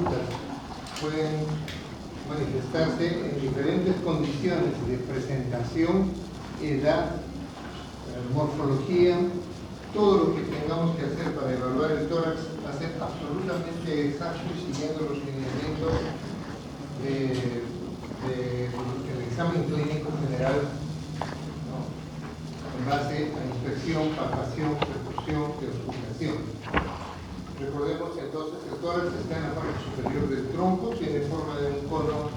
adultas pueden manifestarse en diferentes condiciones de presentación, edad, morfología. Todo lo que tengamos que hacer para evaluar el tórax va a ser absolutamente exacto y siguiendo los lineamientos del examen clínico general, ¿no? En base a inspección, palpación, percusión y auscultación. Recordemos que entonces el tórax está en la parte superior del tronco, tiene forma de un cono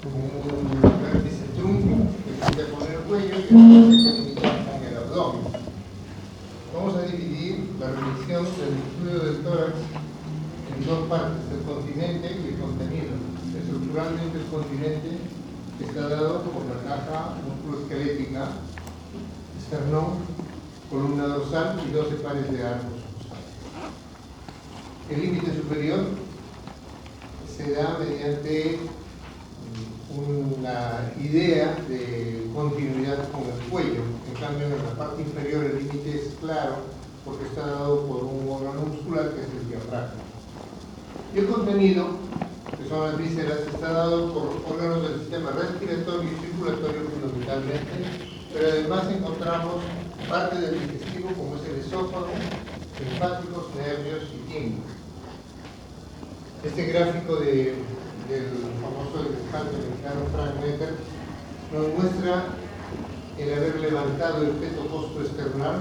con un vértice trunco que limita con el cuello y el vértice que limita con el abdomen. Vamos a dividir la revisión del estudio del tórax en dos partes, el continente y el contenido. Estructuralmente el continente está dado por la caja musculoesquelética, esternón, columna dorsal y 12 pares de arcos. El límite superior se da mediante una idea de continuidad con el cuello. En cambio, en la parte inferior el límite es claro porque está dado por un órgano muscular que es el diafragma. Y el contenido, que son las vísceras, está dado por órganos del sistema respiratorio y circulatorio fundamentalmente, pero además encontramos parte del digestivo como es el esófago, linfáticos, nervios y timbres. Este gráfico del famoso dibujante mexicano Frank Netter nos muestra el haber levantado el peto postoesternal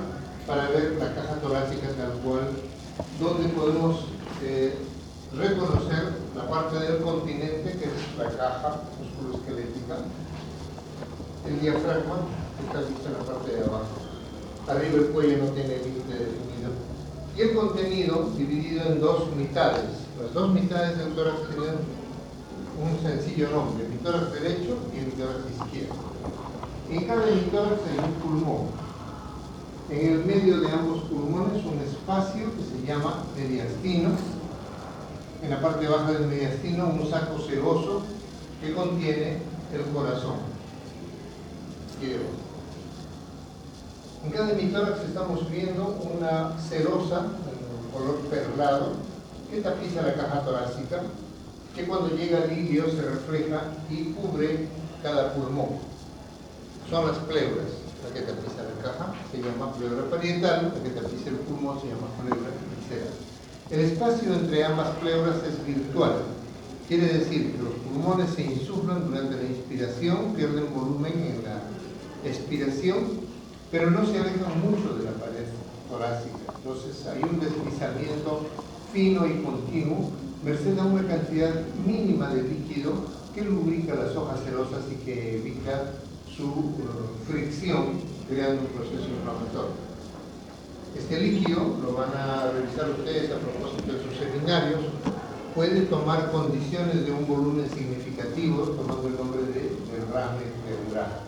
para ver la caja torácica tal cual, donde podemos reconocer la parte del continente, que es la caja musculoesquelética, el diafragma, que está visto en la parte de abajo. Arriba el cuello no tiene límite definido. Y el contenido dividido en dos mitades. Las dos mitades del tórax tienen un sencillo nombre, emitórax derecho y emitórax izquierdo. En cada emitórax hay un pulmón. En el medio de ambos pulmones un espacio que se llama mediastino. En la parte baja del mediastino un saco seroso que contiene el corazón. En cada emitórax estamos viendo una serosa, en color perlado, que tapiza la caja torácica, que cuando llega al ilio se refleja y cubre cada pulmón. Son las pleuras, la que tapiza la caja se llama pleura parietal, la que tapiza el pulmón se llama pleura visceral. El espacio entre ambas pleuras es virtual, quiere decir que los pulmones se insuflan durante la inspiración, pierden volumen en la expiración, pero no se alejan mucho de la pared torácica. Entonces hay un deslizamiento fino y continuo, merced a una cantidad mínima de líquido que lubrica las hojas serosas y que evita su fricción, creando un proceso inflamatorio. Este líquido, lo van a revisar ustedes a propósito de sus seminarios, puede tomar condiciones de un volumen significativo, tomando el nombre de derrame pleural.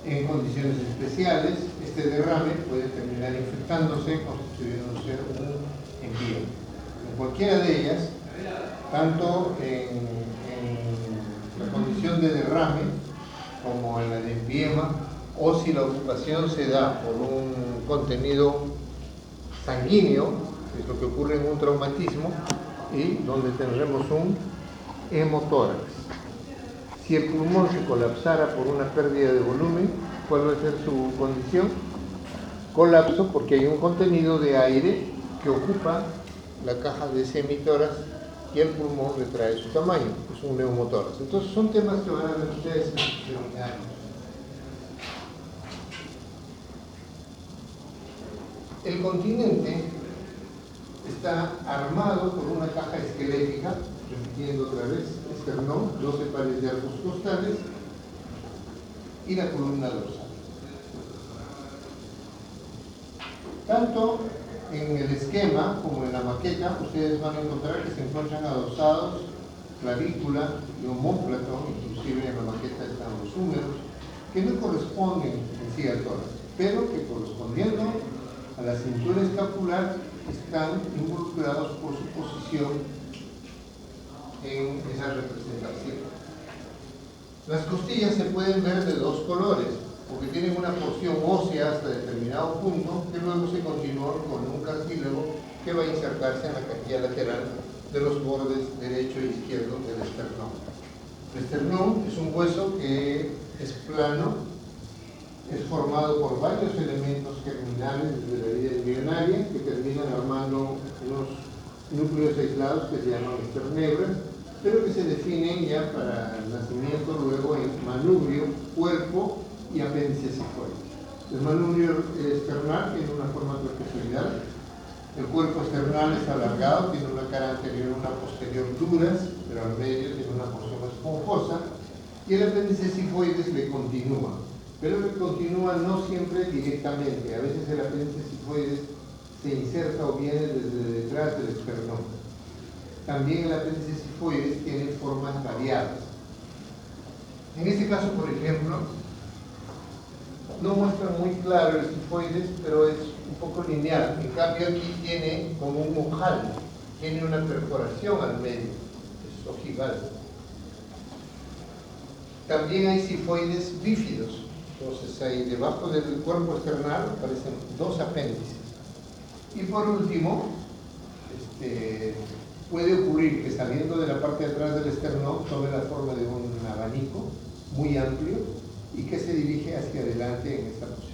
En condiciones especiales, este derrame puede terminar infectándose, constituyéndose un envío. En cualquiera de ellas, tanto en la condición de derrame como en la de empiema, o si la ocupación se da por un contenido sanguíneo, que es lo que ocurre en un traumatismo, y donde tendremos un hemotórax. Si el pulmón se colapsara por una pérdida de volumen, ¿cuál va a ser su condición? Colapso, porque hay un contenido de aire que ocupa la caja de ese hemitórax y el pulmón retrae su tamaño, es un neumotórax. Entonces son temas que van a ver ustedes en sus seminarios. El continente está armado por una caja esquelética, repitiendo otra vez, esternón, 12 pares de arcos costales y la columna dorsal. Tanto en el esquema como en la maqueta, ustedes van a encontrar que se encuentran adosados clavícula y omóplato, inclusive en la maqueta están los húmeros, que no corresponden en sí al tórax, pero que correspondiendo a la cintura escapular están involucrados por su posición en esa representación. Las costillas se pueden ver de dos colores, porque tienen una porción ósea hasta determinado punto, que luego se continúa con un cartílago que va a insertarse en la cajilla lateral de los bordes derecho e izquierdo del esternón. El esternón es un hueso que es plano, es formado por varios elementos germinales desde la vida embrionaria que terminan armando unos núcleos aislados que se llaman esternebras, pero que se definen ya para el nacimiento luego en manubrio, cuerpo y apéndice cifoide. El manubrio esternal tiene una forma trapezoidal, el cuerpo esternal es alargado, tiene una cara anterior y una posterior duras, pero al medio tiene una porción esponjosa, y el apéndice cifoides le continúa, pero le continúa no siempre directamente. A veces el apéndice cifoides se inserta o viene desde detrás del esternón. También el apéndice cifoides tiene formas variadas. En este caso, por ejemplo, no muestra muy claro el cifoides, pero es un poco lineal. En cambio, aquí tiene como un ojal, tiene una perforación al medio, es ojival. También hay cifoides bífidos. Entonces, ahí debajo del cuerpo esternal aparecen dos apéndices. Y por último, puede ocurrir que saliendo de la parte de atrás del esternón tome la forma de un abanico muy amplio y que se dirige hacia adelante en esta posición.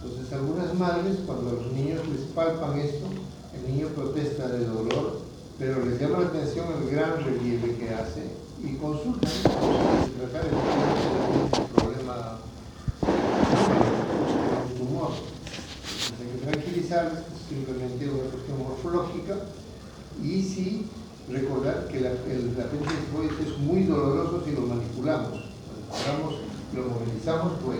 Entonces, algunas madres, cuando a los niños les palpan esto, el niño protesta de dolor, pero les llama la atención el gran relieve que hace y consultan si se trata de un problema de un tumor. Entonces, hay que tranquilizarles, es simplemente una cuestión morfológica, y sí recordar que el apéndice cifoides es muy doloroso si lo manipulamos. Lo movilizamos, pues.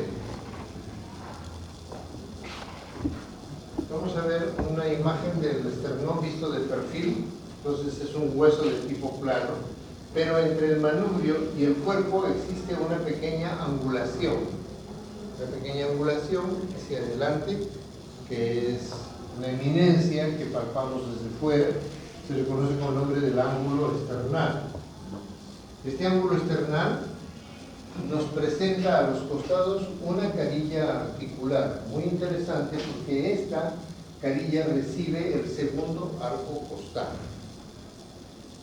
Vamos a ver una imagen del esternón visto de perfil. Entonces es un hueso de tipo plano, pero entre el manubrio y el cuerpo existe una pequeña angulación hacia adelante, que es una eminencia que palpamos desde fuera. Se le conoce con el nombre del ángulo esternal. Este ángulo esternal nos presenta a los costados una carilla articular muy interesante, porque esta carilla recibe el segundo arco costal.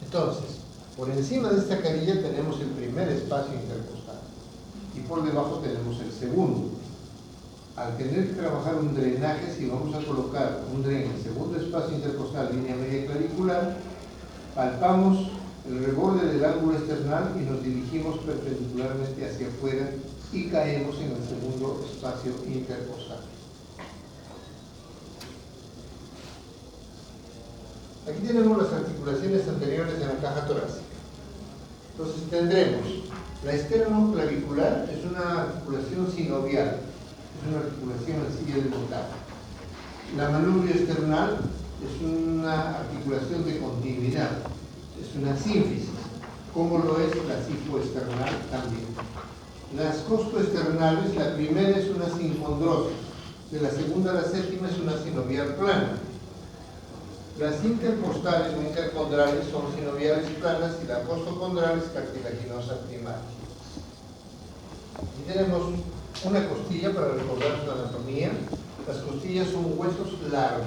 Entonces, por encima de esta carilla tenemos el primer espacio intercostal y por debajo tenemos el segundo. Al tener que trabajar un drenaje, si vamos a colocar un dren en el segundo espacio intercostal, línea media clavicular, palpamos el reborde del ángulo esternal y nos dirigimos perpendicularmente hacia afuera y caemos en el segundo espacio intercostal. Aquí tenemos las articulaciones anteriores de la caja torácica. Entonces tendremos la esternoclavicular, es una articulación sinovial, es una articulación en silla de montaje. La manubrio esternal es una articulación de continuidad, es una sínfisis, como lo es la cifoesternal también. Las costoesternales, la primera es una sinfondrosis, de la segunda a la séptima es una sinovial plana. Las intercostales o intercondrales son sinoviales planas y la costocondral es cartilaginosa primaria. Aquí tenemos una costilla para recordar su anatomía. Las costillas son huesos largos,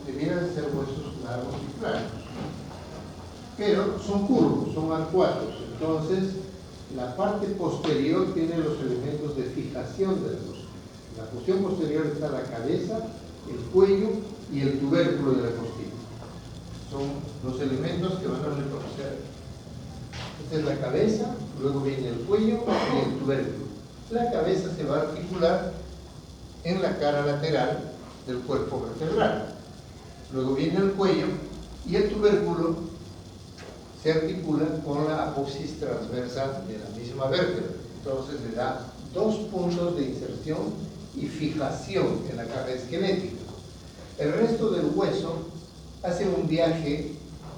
debieran ser huesos largos y planos, pero son curvos, son arcuatos. Entonces, la parte posterior tiene los elementos de fijación de la costilla. En la porción posterior está la cabeza, el cuello y el tubérculo de la costilla. Son los elementos que van a reconocer. Esta es la cabeza, luego viene el cuello y el tubérculo. La cabeza se va a articular en la cara lateral del cuerpo vertebral. Luego viene el cuello y el tubérculo se articula con la apófisis transversal de la misma vértebra. Entonces le da dos puntos de inserción y fijación en la caja esquelética. El resto del hueso hace un viaje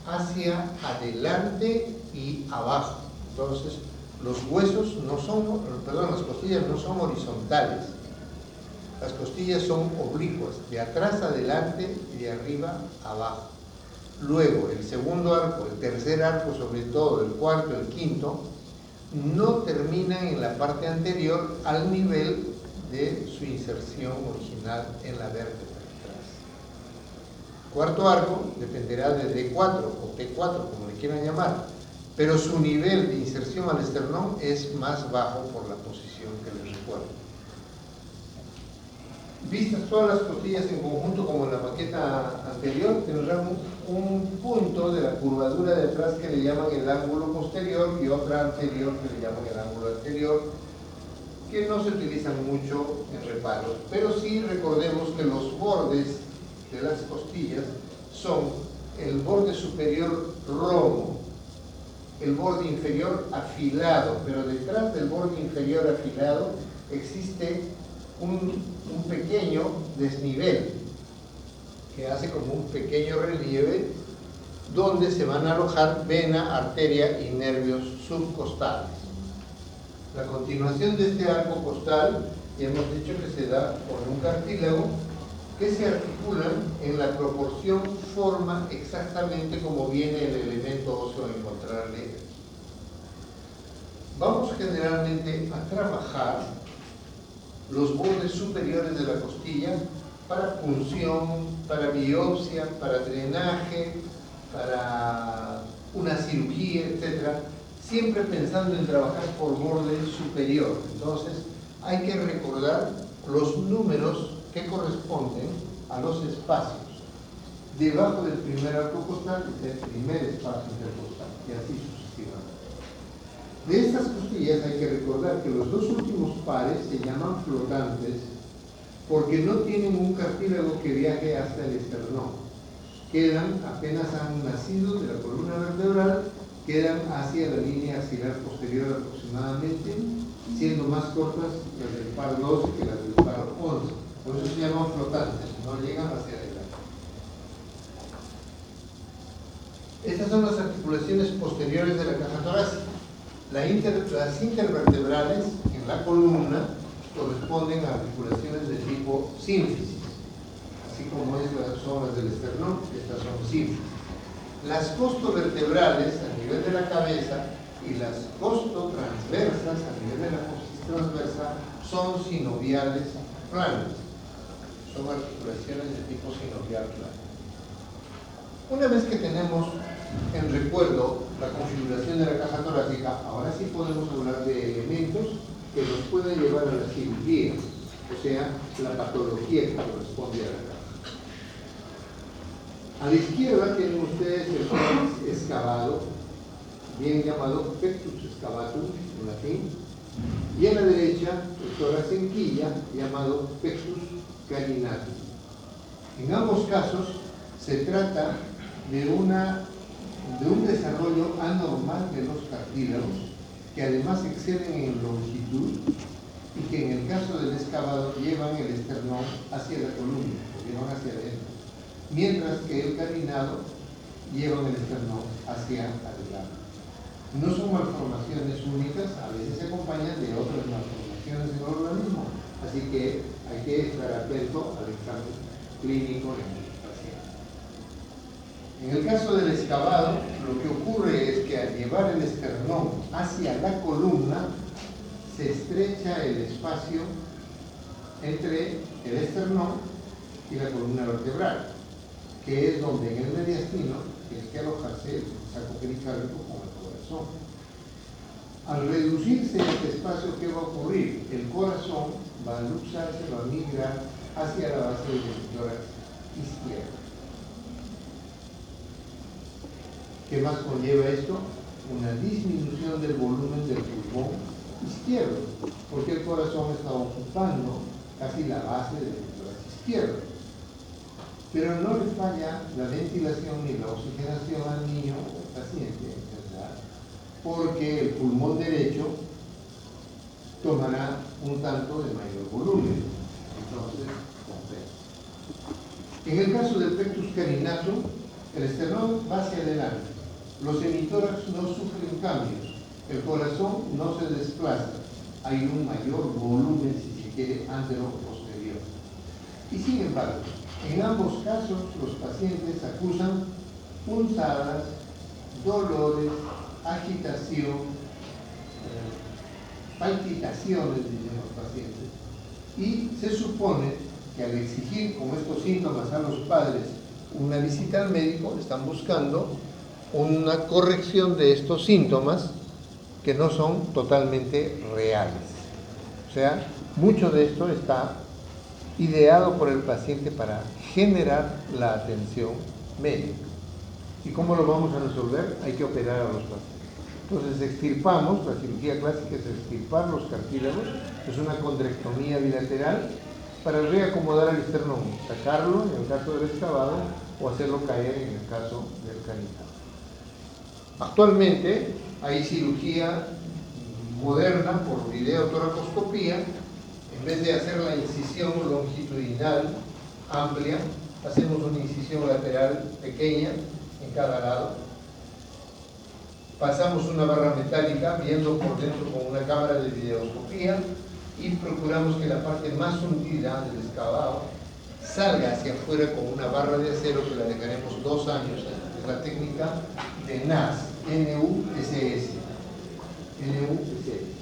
hacia adelante y abajo. Entonces, los huesos no son, las costillas no son horizontales. Las costillas son oblicuas, de atrás adelante y de arriba abajo. Luego, el segundo arco, el tercer arco, sobre todo el cuarto, el quinto, no terminan en la parte anterior al nivel de su inserción original en la vértebra. cuarto arco dependerá de D4 o T4, como le quieran llamar, pero su nivel de inserción al esternón es más bajo por la posición que les recuerdo. Vistas todas las costillas en conjunto como en la maqueta anterior, tendrán un punto de la curvadura de atrás que le llaman el ángulo posterior y otra anterior que le llaman el ángulo anterior, que no se utilizan mucho en reparos, pero sí recordemos que los bordes de las costillas son el borde superior romo, el borde inferior afilado, pero detrás del borde inferior afilado existe un pequeño desnivel que hace como un pequeño relieve donde se van a alojar vena, arteria y nervios subcostales. La continuación de este arco costal, ya hemos dicho que se da por un cartílago que se articulan en la proporción forma exactamente como viene el elemento óseo a encontrarle aquí. Vamos generalmente a trabajar los bordes superiores de la costilla para punción, para biopsia, para drenaje, para una cirugía, etc. Siempre pensando en trabajar por borde superior. Entonces, hay que recordar los números que corresponden a los espacios debajo del primer arco costal y del primer espacio intercostal, y así sucesivamente. De estas costillas hay que recordar que los dos últimos pares se llaman flotantes porque no tienen un cartílago que viaje hasta el esternón. Quedan, apenas han nacido de la columna vertebral, quedan hacia la línea axilar posterior aproximadamente, siendo más cortas las del par 12 que las del par 11. Por eso se llaman flotantes, no llegan hacia adelante. Estas son las articulaciones posteriores de la caja torácica. Las intervertebrales en la columna corresponden a articulaciones de tipo sínfisis, así como son las del esternón, estas son sínfisis. Las costovertebrales a nivel de la cabeza y las costotransversas a nivel de la fossis transversa son sinoviales planas. Son articulaciones de tipo sinovial plano. Una vez que tenemos en recuerdo la configuración de la caja torácica, ahora sí podemos hablar de elementos que nos pueden llevar a la cirugía, o sea, la patología que corresponde a la caja. A la izquierda tienen ustedes el tórax excavado, bien llamado pectus excavatum en latín, y a la derecha el tórax en quilla, llamado pectus carinatum. En ambos casos se trata de un desarrollo anormal de los cartílagos, que además exceden en longitud y que en el caso del excavado llevan el esternón hacia la columna, lo llevan hacia adentro, mientras que el carinado llevan el esternón hacia adelante. No son malformaciones únicas, a veces se acompañan de otras malformaciones en el organismo, así que hay que estar atento al examen clínico en el paciente. En el caso del excavado, lo que ocurre es que al llevar el esternón hacia la columna, se estrecha el espacio entre el esternón y la columna vertebral, que es donde en el mediastino tiene que alojarse el saco pericárdico con el corazón. Al reducirse este espacio, ¿qué va a ocurrir? El corazón va a luxarse, va a migrar hacia la base del tórax izquierdo. ¿Qué más conlleva esto? Una disminución del volumen del pulmón izquierdo, porque el corazón está ocupando casi la base del tórax izquierdo. Pero no le falla la ventilación ni la oxigenación al niño o al paciente, ¿verdad? Porque el pulmón derecho tomará un tanto de mayor volumen. Entonces, compensa. En el caso del pectus carinatum, el esternón va hacia adelante. Los hemitórax no sufren cambios. El corazón no se desplaza. Hay un mayor volumen, si se quiere, antero o posterior. Y sin embargo, en ambos casos, los pacientes acusan punzadas, dolores, agitación, palpitaciones, dicen los pacientes. Y se supone que al exigir con estos síntomas a los padres una visita al médico, están buscando una corrección de estos síntomas que no son totalmente reales. O sea, mucho de esto está ideado por el paciente para generar la atención médica. ¿Y cómo lo vamos a resolver? Hay que operar a los pacientes. Entonces extirpamos, la cirugía clásica es extirpar los cartílagos, es una condrectomía bilateral para reacomodar el esternón, sacarlo en el caso del excavado o hacerlo caer en el caso del canitado. Actualmente hay cirugía moderna por videotoracoscopía. En vez de hacer la incisión longitudinal amplia, hacemos una incisión lateral pequeña en cada lado. Pasamos una barra metálica viendo por dentro con una cámara de videoscopía y procuramos que la parte más hundida del excavado salga hacia afuera con una barra de acero que la dejaremos 2 años. Es la técnica de NASS, N-U-S-S. N-U-S-S.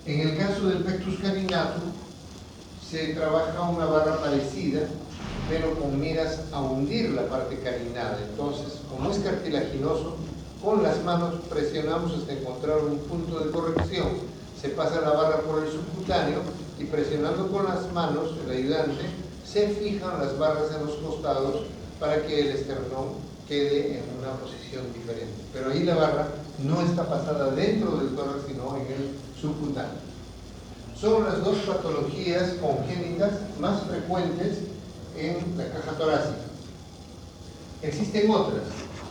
En el caso del pectus carinatum se trabaja una barra parecida, pero con miras a hundir la parte carinada. Entonces, como es cartilaginoso, con las manos presionamos hasta encontrar un punto de corrección. Se pasa la barra por el subcutáneo y presionando con las manos, el ayudante, se fijan las barras en los costados para que el esternón quede en una posición diferente. Pero ahí la barra no está pasada dentro del tórax, sino en el subcutáneo. Son las 2 patologías congénitas más frecuentes en la caja torácica. Existen otras.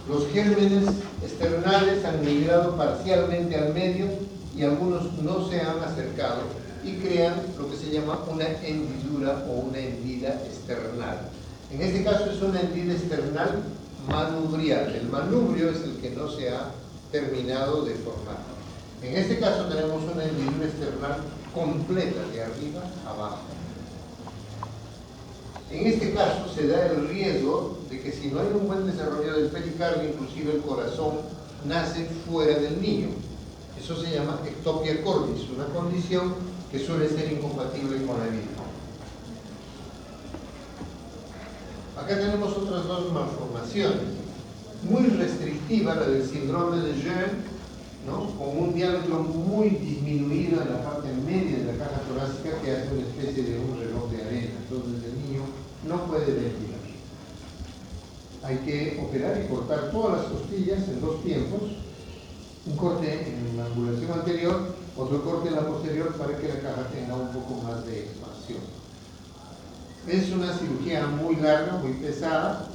Los gérmenes esternales han migrado parcialmente al medio y algunos no se han acercado y crean lo que se llama una hendidura o una hendida esternal. En este caso es una hendida esternal manubrial. El manubrio es el que no se ha terminado de formar. En este caso tenemos una hendidura esternal completa de arriba a abajo. En este caso se da el riesgo de que si no hay un buen desarrollo del pericardio, inclusive el corazón nace fuera del niño. Eso se llama ectopia cordis, una condición que suele ser incompatible con la vida. Acá tenemos otras 2 malformaciones. Muy restrictiva, la del síndrome de Jeune, ¿no? Con un diámetro muy disminuido en la parte media de la caja torácica que hace una especie de un reloj de arena. Entonces el niño no puede ventilar. Hay que operar y cortar todas las costillas en 2 tiempos. Un corte en la angulación anterior, otro corte en la posterior para que la caja tenga un poco más de expansión. Es una cirugía muy larga, muy pesada,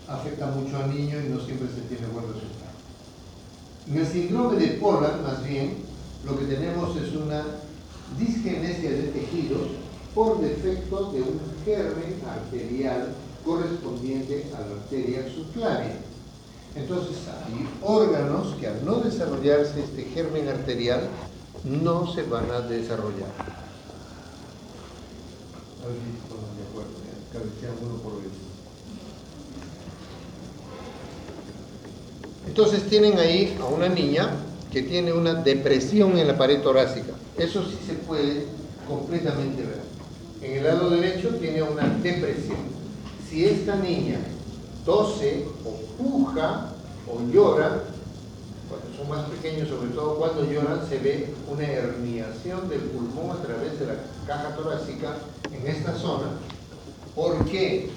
afecta mucho al niño y no siempre se tiene buen resultado. En el síndrome de Pollard, más bien, lo que tenemos es una disgenesia de tejidos por defecto de un germen arterial correspondiente a la arteria subclavia. Entonces hay órganos que al no desarrollarse este germen arterial no se van a desarrollar. A ver si estamos de acuerdo, cabecean uno por vez. Entonces tienen ahí a una niña que tiene una depresión en la pared torácica. Eso sí se puede completamente ver. En el lado derecho tiene una depresión. Si esta niña tose o puja o llora, cuando son más pequeños, sobre todo cuando lloran, se ve una herniación del pulmón a través de la caja torácica en esta zona. ¿Por qué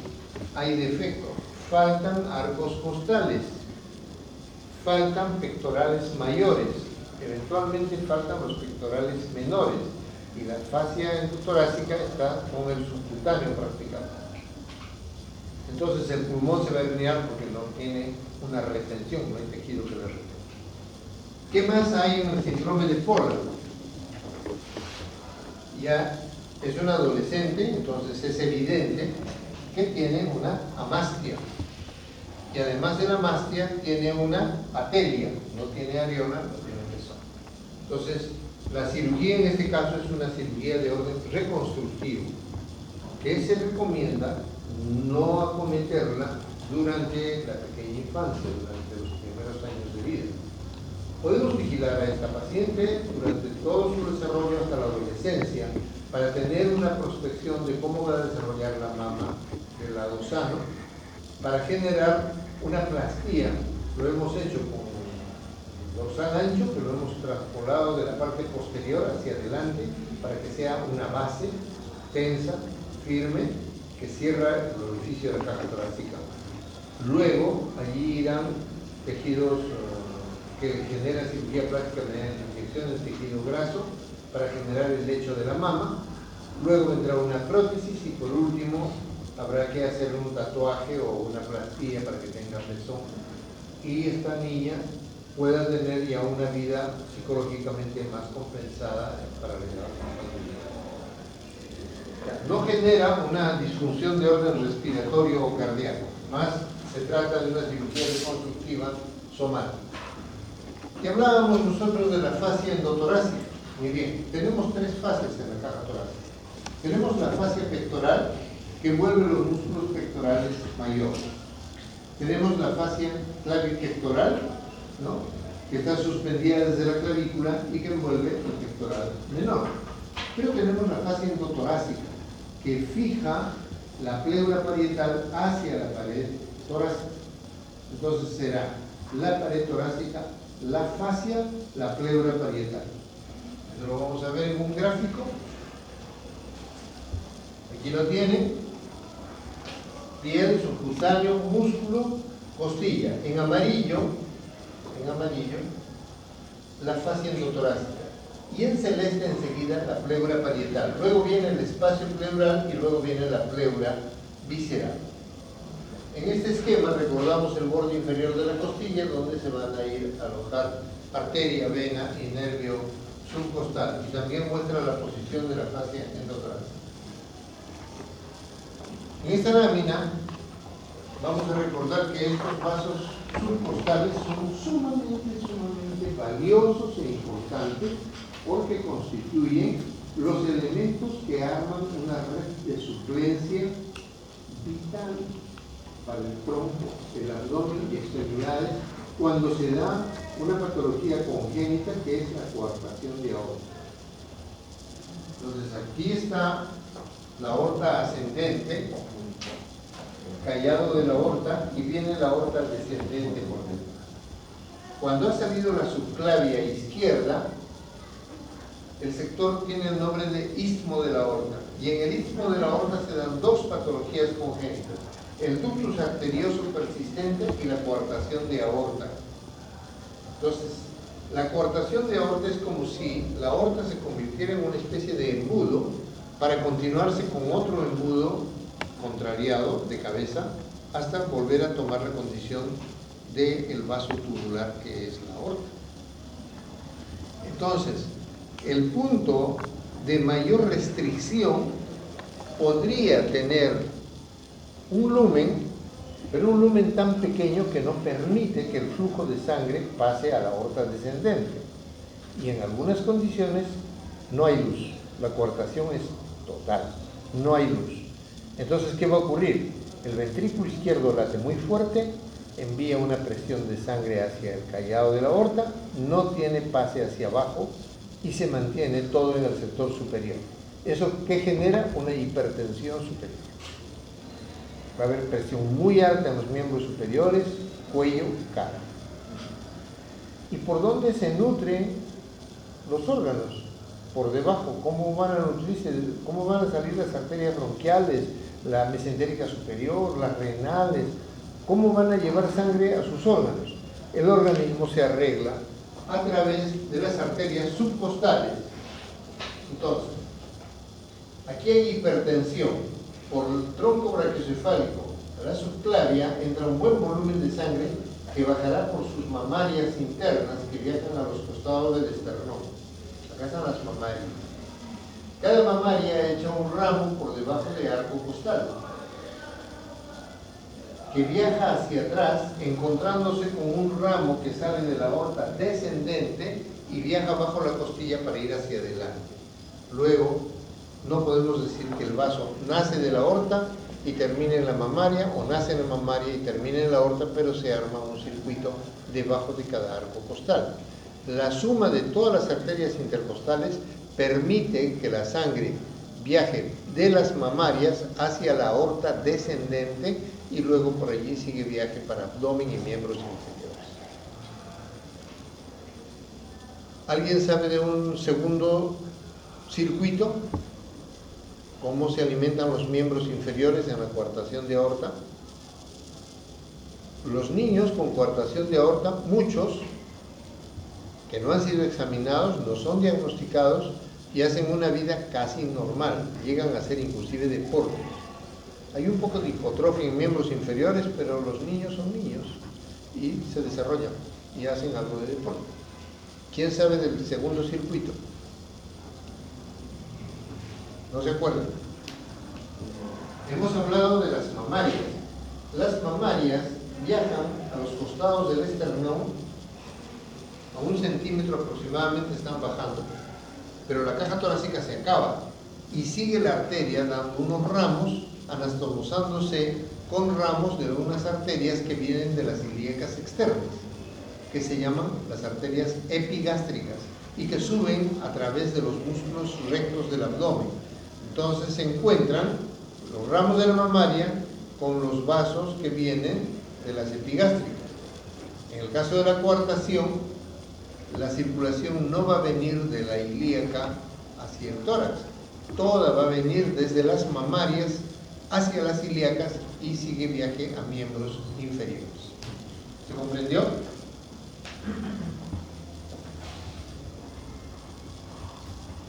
hay defecto? Faltan arcos costales, faltan pectorales mayores, eventualmente faltan los pectorales menores y la fascia endotorácica está con el subcutáneo prácticamente. Entonces el pulmón se va a herniar porque no tiene una retención, no hay tejido que la retenga. ¿Qué más hay en el síndrome de Pollard? Ya es un adolescente, entonces es evidente que tiene una amastia. Y además de la amastia tiene una atelia, no tiene areola, no tiene pezón. Entonces, la cirugía en este caso es una cirugía de orden reconstructivo, que se recomienda no acometerla durante la pequeña infancia, durante los primeros años de vida. Podemos vigilar a esta paciente durante todo su desarrollo hasta la adolescencia para tener una prospectiva prospección de cómo va a desarrollar la mama del lado sano para generar una plastía. Lo hemos hecho con dorsal ancho, que lo hemos traspolado de la parte posterior hacia adelante para que sea una base tensa, firme, que cierra el orificio de la caja torácica. Luego, allí irán tejidos que generan cirugía plástica mediante inyecciones de tejido graso para generar el lecho de la mama. Luego vendrá una prótesis y por último habrá que hacer un tatuaje o una plastilla para que tenga pezón y esta niña pueda tener ya una vida psicológicamente más compensada para la edad. No genera una disfunción de orden respiratorio o cardíaco, más se trata de una cirugía reconstructiva somática. Y hablábamos nosotros de la fascia endotorácica. Muy bien, tenemos tres fascias en la caja torácica. Tenemos la fascia pectoral, que envuelve los músculos pectorales mayores. Tenemos la fascia clavipectoral, ¿no?, que está suspendida desde la clavícula y que envuelve el pectoral menor. Pero tenemos la fascia endotorácica, que fija la pleura parietal hacia la pared torácica. Entonces será la pared torácica, la fascia, la pleura parietal. Eso lo vamos a ver en un gráfico. Aquí lo tienen. Piel, subcutáneo, músculo, costilla. En amarillo, la fascia endotorácica. Y en celeste enseguida la pleura parietal. Luego viene el espacio pleural y luego viene la pleura visceral. En este esquema recordamos el borde inferior de la costilla donde se van a ir a alojar arteria, vena y nervio subcostal. Y también muestra la posición de la fascia endotorácica. En esta lámina vamos a recordar que estos vasos subcostales son sumamente valiosos e importantes porque constituyen los elementos que arman una red de suplencia vital para el tronco, el abdomen y extremidades cuando se da una patología congénita que es la coartación de aorta. Entonces aquí está la aorta ascendente, el callado de la aorta, y viene la aorta descendente por dentro. Cuando ha salido la subclavia izquierda, el sector tiene el nombre de istmo de la aorta, y en el istmo de la aorta se dan dos patologías congénitas: el ductus arterioso persistente y la coartación de aorta. Entonces, la coartación de aorta es como si la aorta se convirtiera en una especie de embudo para continuarse con otro embudo contrariado de cabeza hasta volver a tomar la condición del vaso tubular que es la aorta. Entonces, el punto de mayor restricción podría tener un lumen, pero un lumen tan pequeño que no permite que el flujo de sangre pase a la aorta descendente. Y en algunas condiciones no hay luz. La coartación es total, no hay luz. Entonces, ¿qué va a ocurrir? El ventrículo izquierdo late muy fuerte, envía una presión de sangre hacia el callado de la aorta, no tiene pase hacia abajo y se mantiene todo en el sector superior. ¿Eso qué genera? Una hipertensión superior. Va a haber presión muy alta en los miembros superiores, cuello, cara. ¿Y por dónde se nutren los órganos? Por debajo. ¿Cómo van a nutrirse? ¿Cómo van a salir las arterias bronquiales, la mesentérica superior, las renales? ¿Cómo van a llevar sangre a sus órganos? El organismo se arregla a través de las arterias subcostales. Entonces, aquí hay hipertensión. Por el tronco brachiocefálico a la subclavia entra un buen volumen de sangre que bajará por sus mamarias internas que viajan a los costados del esternón. Acá están las mamarias. Cada mamaria echa un ramo por debajo de arco costal que viaja hacia atrás encontrándose con un ramo que sale de la aorta descendente y viaja bajo la costilla para ir hacia adelante. Luego, no podemos decir que el vaso nace de la aorta y termina en la mamaria, o nace en la mamaria y termina en la aorta, pero se arma un circuito debajo de cada arco costal. La suma de todas las arterias intercostales permite que la sangre viaje de las mamarias hacia la aorta descendente y luego por allí sigue viaje para abdomen y miembros inferiores. ¿Alguien sabe de un segundo circuito? ¿Cómo se alimentan los miembros inferiores en la coartación de aorta? Los niños con coartación de aorta, muchos que no han sido examinados, no son diagnosticados y hacen una vida casi normal, llegan a ser inclusive deporte. Hay un poco de hipotrofia en miembros inferiores, pero los niños son niños y se desarrollan y hacen algo de deporte. ¿Quién sabe del segundo circuito? ¿No se acuerdan? Hemos hablado de las mamarias. Las mamarias viajan a los costados del esternón, a 1 centímetro aproximadamente están bajando, pero la caja torácica se acaba y sigue la arteria dando unos ramos, anastomosándose con ramos de unas arterias que vienen de las ilíacas externas, que se llaman las arterias epigástricas y que suben a través de los músculos rectos del abdomen. Entonces se encuentran los ramos de la mamaria con los vasos que vienen de las epigástricas. En el caso de la coartación, la circulación no va a venir de la ilíaca hacia el tórax, toda va a venir desde las mamarias hacia las ilíacas y sigue viaje a miembros inferiores. ¿Se comprendió?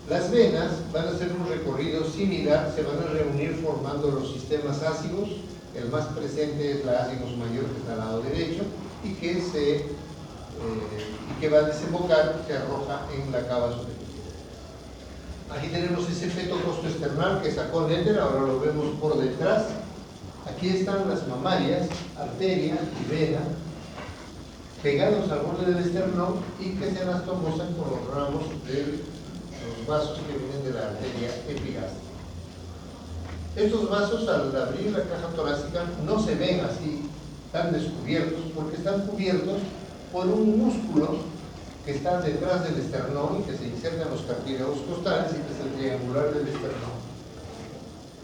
Las venas van a hacer un recorrido similar, se van a reunir formando los sistemas ácigos. El más presente es la ácigos mayor, que está al lado derecho, y que va a desembocar, se arroja en la cava superior. Aquí tenemos ese feto costoesternal que sacó Netter, ahora lo vemos por detrás. Aquí están las mamarias, arteria y vena, pegados al borde del esternón y que se anastomosan con los ramos de los vasos que vienen de la arteria epigástrica. Estos vasos, al abrir la caja torácica, no se ven así tan descubiertos porque están cubiertos por un músculo que está detrás del esternón y que se inserta en los cartílagos costales y que es el triangular del esternón.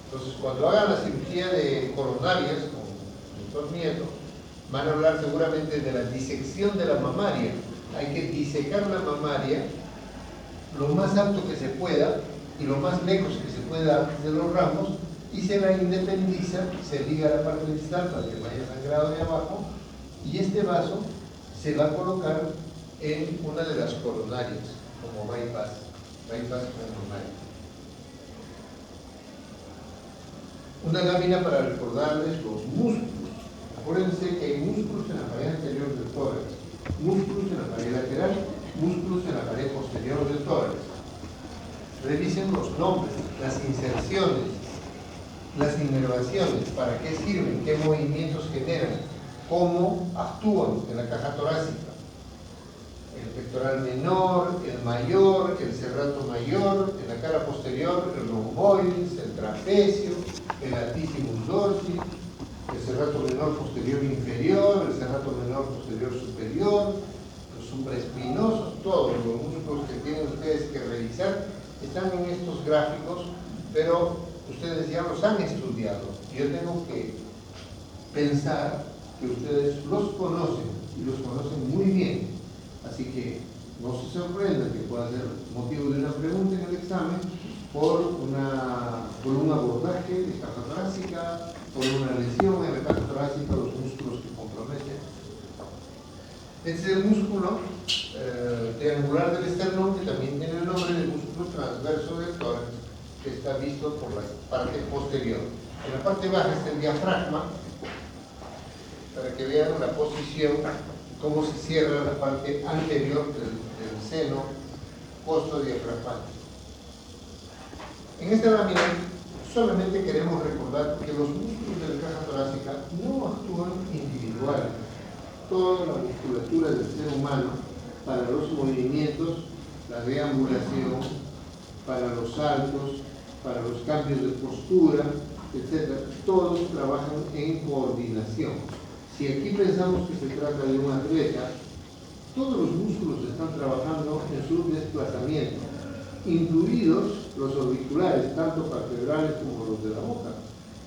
Entonces, cuando hagan la cirugía de coronarias con el doctor Nieto, van a hablar seguramente de la disección de la mamaria. Hay que disecar la mamaria lo más alto que se pueda y lo más lejos que se pueda de los ramos, y se la independiza, se liga a la parte distal para que vaya sangrado de abajo, y este vaso se va a colocar en una de las coronarias como bypass coronario. Una lámina para recordarles los músculos. Acuérdense que hay músculos en la pared anterior del tórax, músculos en la pared lateral, músculos en la pared posterior del tórax. Revisen los nombres, las inserciones, las inervaciones, para qué sirven, qué movimientos generan, cómo actúan en la caja torácica. El pectoral menor, el mayor, el serrato mayor, en la cara posterior, el romboides, el trapecio, el latissimus dorsi, el serrato menor posterior inferior, el serrato menor posterior superior, los supraespinosos, todos los músculos que tienen ustedes que revisar están en estos gráficos, pero ustedes ya los han estudiado. Yo tengo que pensar que ustedes los conocen y los conocen muy bien, así que no se sorprendan que pueda ser motivo de una pregunta en el examen por un abordaje de caja torácica, por una lesión en la caja torácica, los músculos que comprometen. Este es el músculo triangular del esternón, que también tiene el nombre de músculo transverso del tórax, que está visto por la parte posterior. En la parte baja está el diafragma, para que vean la posición, cómo se cierra la parte anterior del seno costodiafragmático. En esta lámina solamente queremos recordar que los músculos de la caja torácica no actúan individual. Toda la musculatura del ser humano, para los movimientos, la deambulación, para los saltos, para los cambios de postura, etc., todos trabajan en coordinación. Si aquí pensamos que se trata de un atleta, todos los músculos están trabajando en su desplazamiento, incluidos los auriculares, tanto palpebrales como los de la boca,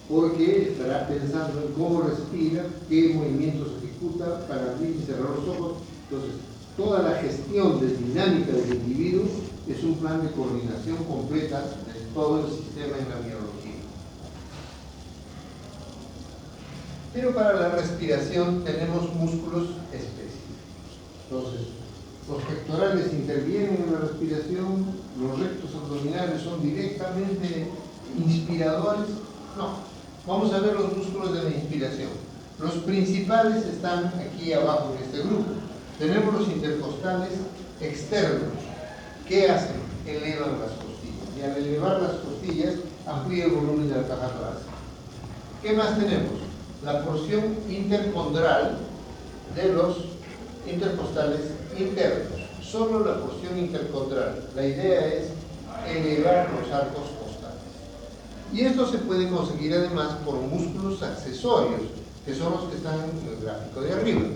porque estará pensando en cómo respira, qué movimientos ejecuta para abrir y cerrar los ojos. Entonces, toda la gestión de dinámica del individuo es un plan de coordinación completa de todo el sistema en la biología. Pero para la respiración tenemos músculos específicos. Entonces, los pectorales intervienen en la respiración, los rectos abdominales son directamente inspiradores. No, vamos a ver los músculos de la inspiración. Los principales están aquí abajo en este grupo. Tenemos los intercostales externos. ¿Qué hacen? Elevan las costillas. Y al elevar las costillas, amplía el volumen de la caja torácica. ¿Qué más tenemos? La porción intercondral de los intercostales internos. Solo la porción intercondral. La idea es elevar los arcos costales. Y esto se puede conseguir además por músculos accesorios, que son los que están en el gráfico de arriba.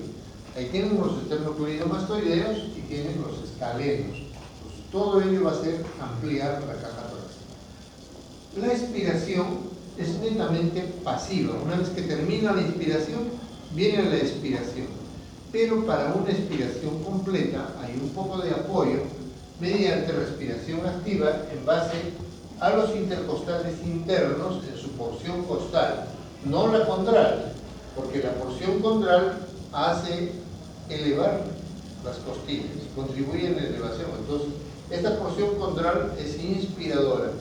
Ahí tienen los esternocleidomastoideos y tienen los escalenos. Pues todo ello va a ser ampliar la caja torácica. La expiración es netamente pasiva. Una vez que termina la inspiración, viene la expiración. Pero para una expiración completa hay un poco de apoyo mediante respiración activa en base a los intercostales internos en su porción costal, no la condral, porque la porción condral hace elevar las costillas, contribuye en la elevación. Entonces, esta porción condral es inspiradora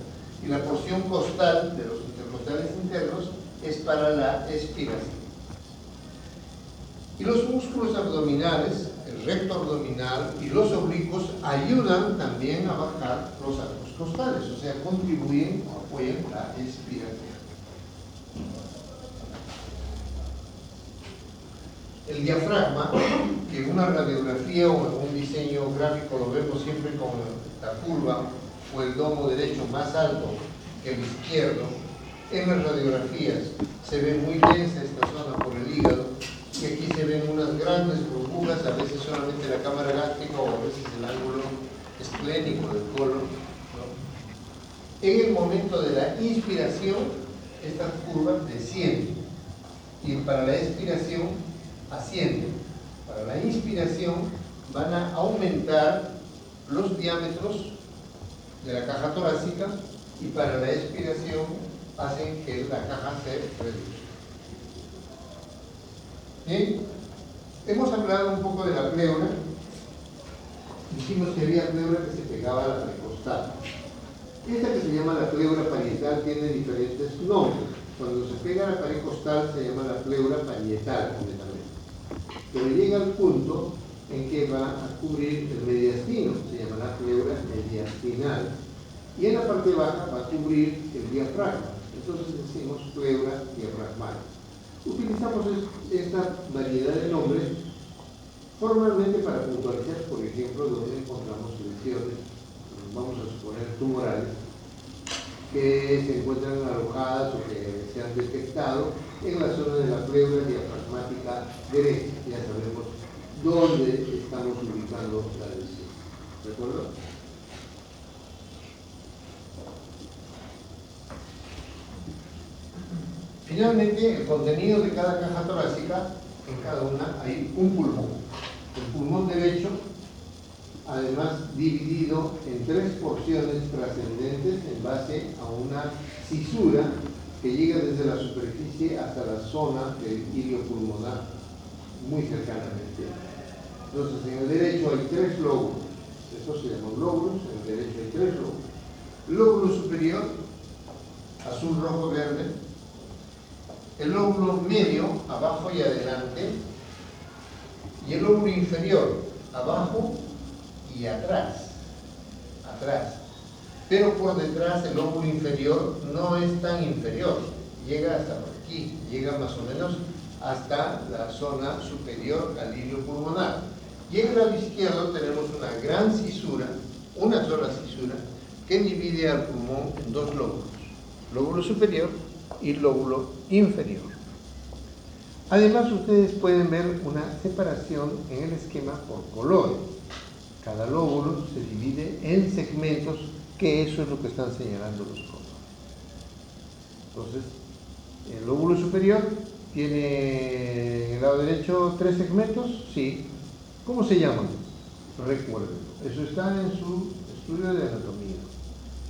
y la porción costal de los intercostales internos es para la expiración. Y los músculos abdominales, el recto abdominal y los oblicuos ayudan también a bajar los arcos costales, o sea, contribuyen o apoyan la expiración. El diafragma, que en una radiografía o en un diseño gráfico lo vemos siempre con la curva o el domo derecho más alto que el izquierdo, en las radiografías se ve muy densa esta zona por el hígado y aquí se ven unas grandes burbujas, a veces solamente la cámara gástrica o a veces el ángulo esplénico del colon, ¿no? En el momento de la inspiración, esta curva desciende y para la expiración asciende. Para la inspiración van a aumentar los diámetros de la caja torácica y para la expiración hacen que la caja se reduzca. Bien, hemos hablado un poco de la pleura. Dijimos que había pleura que se pegaba a la precostal. Esta que se llama la pleura parietal tiene diferentes nombres. Cuando se pega a la pared costal se llama la pleura parietal completamente. Pero llega al punto en que va a cubrir el mediastino, se llama la pleura mediastinal. Y en la parte baja va a cubrir el diafragma. Entonces decimos pleura diafragmal. Utilizamos esta variedad de nombres formalmente para puntualizar, por ejemplo, donde encontramos lesiones, vamos a suponer tumorales, que se encuentran alojadas o que se han detectado en la zona de la pleura diafragmática derecha. Ya sabemos dónde estamos ubicando la lesión. ¿De acuerdo? Finalmente, el contenido de cada caja torácica, en cada una hay un pulmón. El pulmón derecho, además dividido en 3 porciones trascendentes en base a una cisura que llega desde la superficie hasta la zona del ilio pulmonar, muy cercanamente. Entonces, en el derecho hay 3 lóbulos. Estos se llaman lóbulos, en el derecho hay 3 lóbulos. El lóbulo superior, azul, rojo, verde. El lóbulo medio, abajo y adelante, y el lóbulo inferior, abajo y atrás. Pero por detrás el lóbulo inferior no es tan inferior, llega hasta por aquí, llega más o menos hasta la zona superior al ilio pulmonar. Y en el lado izquierdo tenemos una gran cisura, una sola cisura, que divide al pulmón en 2 lóbulos, lóbulo superior y lóbulo inferior. Además, ustedes pueden ver una separación en el esquema por color. Cada lóbulo se divide en segmentos que eso es lo que están señalando los pronombres. Entonces, el lóbulo superior tiene en el lado derecho 3 segmentos, sí. ¿Cómo se llaman? Recuérdenlo. Eso está en su estudio de anatomía.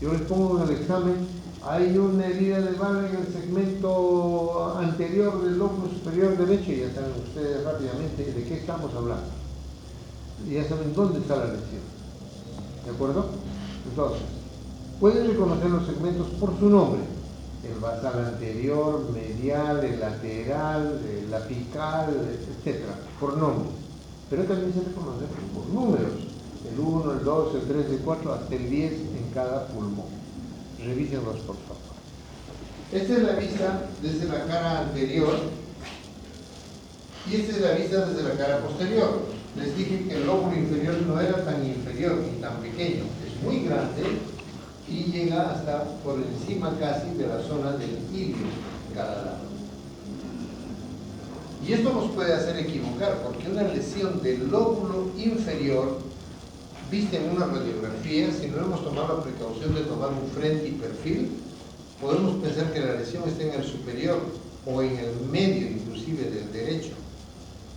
Yo les pongo en el examen, hay una herida de bala en el segmento anterior del lóbulo superior derecho, y ya saben ustedes rápidamente de qué estamos hablando. Y ya saben dónde está la lesión. ¿De acuerdo? Entonces, pueden reconocer los segmentos por su nombre. El basal anterior, medial, el lateral, el apical, etc. Por nombre. Pero también se reconoce por números. El 1, el 2, el 3, el 4, hasta el 10 en cada pulmón. Revísenlos por favor. Esta es la vista desde la cara anterior y esta es la vista desde la cara posterior. Les dije que el lóbulo inferior no era tan inferior ni tan pequeño, es muy grande y llega hasta por encima casi de la zona del ilio en cada lado. Y esto nos puede hacer equivocar, porque una lesión del lóbulo inferior, vista en una radiografía, si no hemos tomado la precaución de tomar un frente y perfil, podemos pensar que la lesión está en el superior o en el medio inclusive del derecho,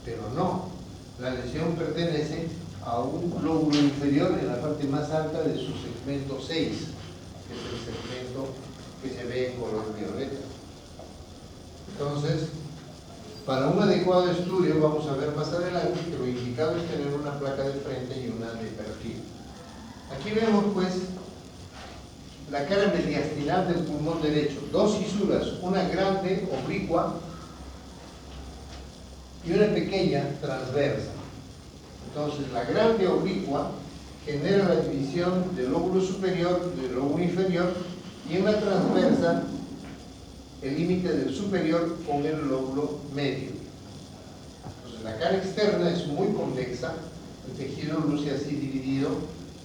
pero no. La lesión pertenece a un lóbulo inferior en la parte más alta de su segmento 6, que es el segmento que se ve en color violeta. Entonces, para un adecuado estudio, vamos a ver más adelante que lo indicado es tener una placa de frente y una de perfil. Aquí vemos pues la cara mediastinal del pulmón derecho, dos fisuras, una grande oblicua y una pequeña transversa. Entonces, la grande oblicua genera la división del lóbulo superior del lóbulo inferior y en la transversa el límite del superior con el lóbulo medio. Entonces, la cara externa es muy convexa, el tejido luce así dividido,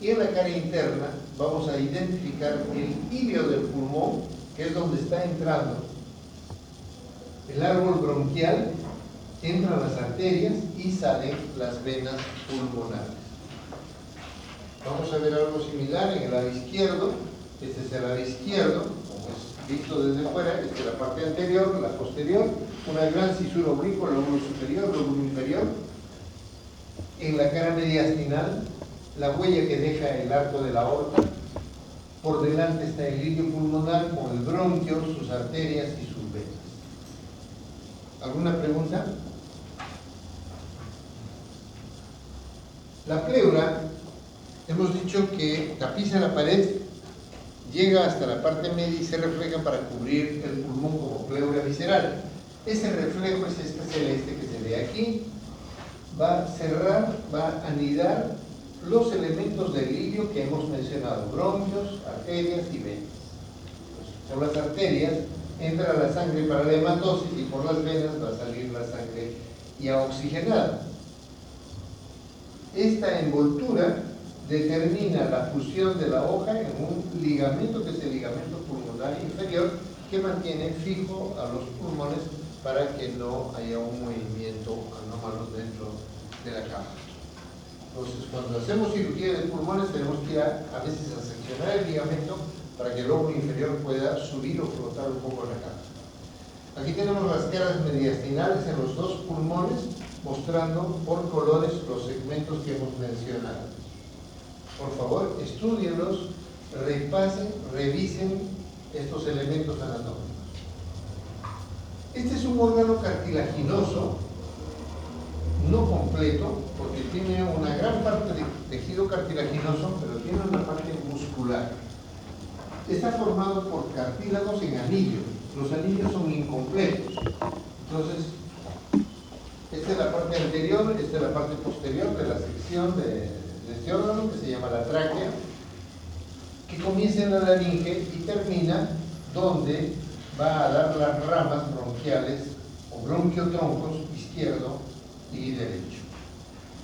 y en la cara interna vamos a identificar el ilio del pulmón, que es donde está entrando el árbol bronquial, entran las arterias y salen las venas pulmonares. Vamos a ver algo similar en el lado izquierdo. Este es el lado izquierdo, como es visto desde fuera. Esta es la parte anterior, la posterior, una gran cisura oblicua, lóbulo superior, lóbulo inferior. En la cara mediastinal, la huella que deja el arco de la aorta. Por delante está el ilio pulmonar con el bronquio, sus arterias y sus venas. ¿Alguna pregunta? La pleura, hemos dicho que tapiza la pared, llega hasta la parte media y se refleja para cubrir el pulmón como pleura visceral. Ese reflejo es este celeste que se ve aquí. Va a cerrar, va a anidar los elementos del ilio que hemos mencionado, bronquios, arterias y venas. Por las arterias entra la sangre para la hematosis y por las venas va a salir la sangre ya oxigenada. Esta envoltura determina la fusión de la hoja en un ligamento que es el ligamento pulmonar inferior que mantiene fijo a los pulmones para que no haya un movimiento anómalo dentro de la caja. Entonces, cuando hacemos cirugía de pulmones tenemos que ir a veces a seccionar el ligamento para que el lóbulo inferior pueda subir o flotar un poco la caja. Aquí tenemos las caras mediastinales en los dos pulmones, mostrando por colores los segmentos que hemos mencionado. Por favor, estúdienlos, repasen, revisen estos elementos anatómicos. Este es un órgano cartilaginoso, no completo, porque tiene una gran parte de tejido cartilaginoso, pero tiene una parte muscular. Está formado por cartílagos en anillos. Los anillos son incompletos. Entonces, esta es la parte anterior, esta es la parte posterior de la sección de este órgano que se llama la tráquea, que comienza en la laringe y termina donde va a dar las ramas bronquiales o bronquiotroncos izquierdo y derecho.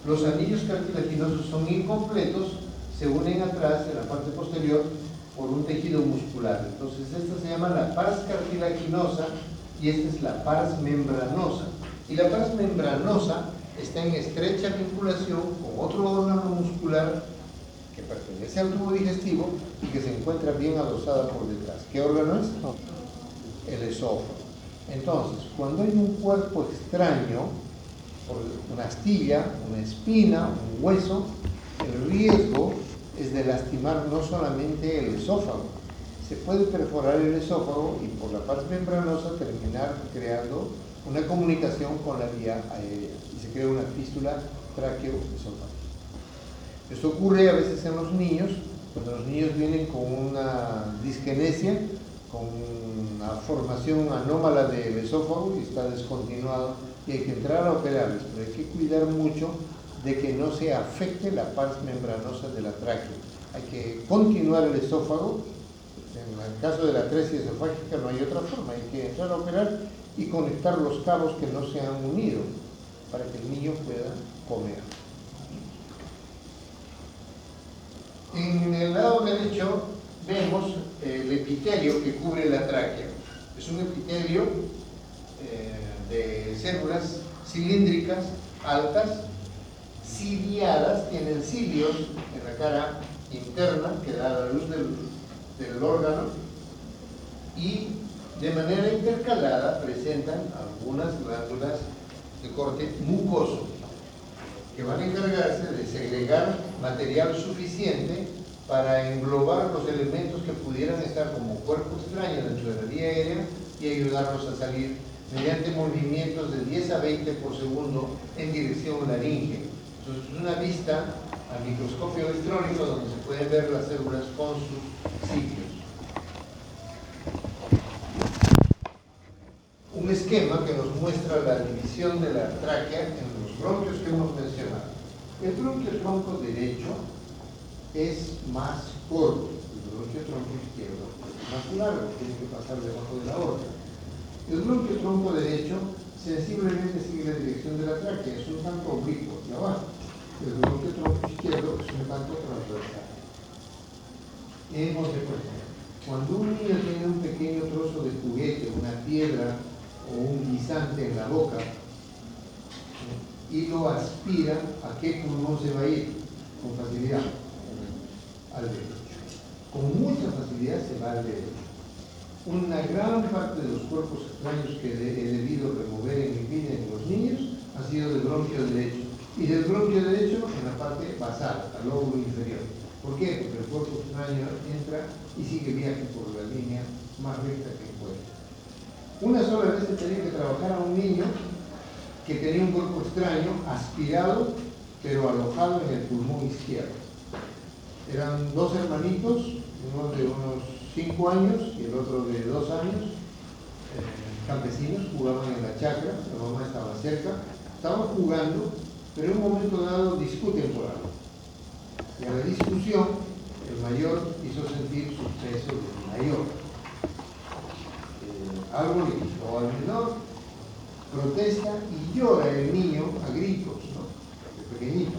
Los anillos cartilaginosos son incompletos, se unen atrás en la parte posterior por un tejido muscular. Entonces esta se llama la pars cartilaginosa y esta es la pars membranosa. Y la pars membranosa está en estrecha vinculación con otro órgano muscular que pertenece al tubo digestivo y que se encuentra bien adosada por detrás. ¿Qué órgano es? El esófago. Entonces, cuando hay un cuerpo extraño, por una astilla, una espina, un hueso, el riesgo es de lastimar no solamente el esófago, se puede perforar el esófago y por la parte membranosa terminar creando una comunicación con la vía aérea y se crea una fístula tráqueo-esofágica. Esto ocurre a veces en los niños, cuando los niños vienen con una disgenesia, con una formación anómala del esófago y está descontinuado y hay que entrar a operarles, pero hay que cuidar mucho de que no se afecte la parte membranosa de la tráquea. Hay que continuar el esófago. En el caso de la atresia esofágica no hay otra forma, hay que entrar a operar y conectar los cabos que no se han unido para que el niño pueda comer. En el lado derecho vemos el epitelio que cubre la tráquea. Es un epitelio de células cilíndricas, altas, ciliadas, tienen cilios en la cara interna que da la luz del órgano y de manera intercalada presentan algunas glándulas de corte mucoso que van a encargarse de segregar material suficiente para englobar los elementos que pudieran estar como cuerpo extraño dentro de la vía aérea y ayudarlos a salir mediante movimientos de 10 a 20 por segundo en dirección laríngea. Entonces es una vista al microscopio electrónico donde se pueden ver las células con sus cilios. Un esquema que nos muestra la división de la tráquea en los bronquios que hemos mencionado. El bronquio tronco derecho es más corto, el bronquio tronco izquierdo es más largo, tiene que pasar debajo de la aorta. El bronquio tronco derecho sensiblemente sigue la dirección de la tráquea, es un tanto oblicuo hacia abajo. El bronquio tronco izquierdo es un tanto transversal. Hemos de cuenta, cuando un niño tiene un pequeño trozo de juguete, una piedra o un guisante en la boca y lo aspira, ¿a qué pulmón se va a ir? Con facilidad al derecho. Con mucha facilidad se va al derecho. Una gran parte de los cuerpos extraños que he debido remover en mi vida en los niños ha sido del bronquio derecho. Y del bronquio derecho en la parte basal, al lóbulo inferior. ¿Por qué? Porque el cuerpo extraño entra y sigue viaje por la línea más recta que puede. Una sola vez he tenido que trabajar a un niño que tenía un cuerpo extraño aspirado, pero alojado en el pulmón izquierdo. Eran dos hermanitos, uno de unos 5 años y el otro de 2 años, campesinos, jugaban en la chacra, la mamá estaba cerca, estaban jugando, pero en un momento dado discuten por algo. Y a la discusión, el mayor hizo sentir su peso del mayor. Algo le quitó al menor, protesta y llora el niño a gritos, ¿no? El pequeñito.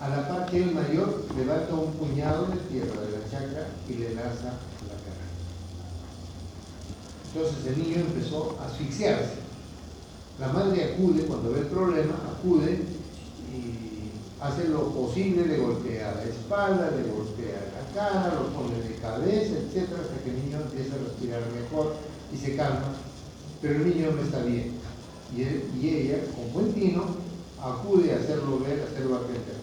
A la par que el mayor levanta un puñado de tierra de la chacra y le lanza a la cara. Entonces el niño empezó a asfixiarse. La madre acude, cuando ve el problema, acude y hace lo posible, le golpea la espalda, le golpea la cara, lo pone de cabeza, etc., hasta que el niño empieza a respirar mejor y se calma, pero el niño no está bien. Y ella, con buen tino, acude a hacerlo ver, a hacerlo aprender.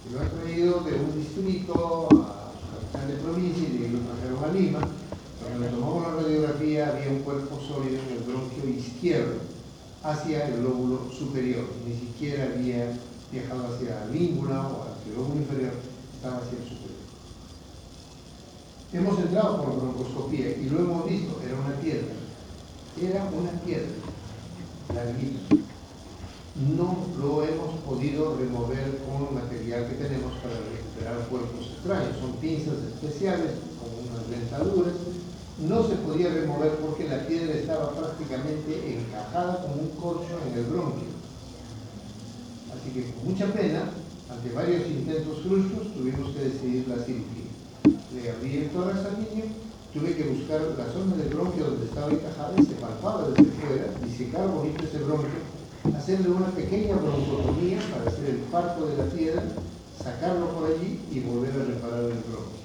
Y lo ha traído de un distrito a su capital de provincia y lo trajeron a Lima. Cuando le tomamos la radiografía había un cuerpo sólido en el bronquio izquierdo hacia el lóbulo superior. Ni siquiera había viajado hacia la língula o hacia el lóbulo inferior, estaba hacia el superior. Hemos entrado por broncoscopía y lo hemos visto, era una piedra. Era una piedra, larguita. No lo hemos podido remover con el material que tenemos para recuperar cuerpos extraños. Son pinzas especiales con unas dentaduras. No se podía remover porque la piedra estaba prácticamente encajada como un corcho en el bronquio. Así que con mucha pena, ante varios intentos frustros, tuvimos que decidir la cirugía. Le abrí el tórax al niño, tuve que buscar la zona del bronquio donde estaba encajada y se palpaba desde fuera, disecar bonito ese bronquio, hacerle una pequeña broncotomía para hacer el parto de la piedra, sacarlo por allí y volver a reparar el bronquio.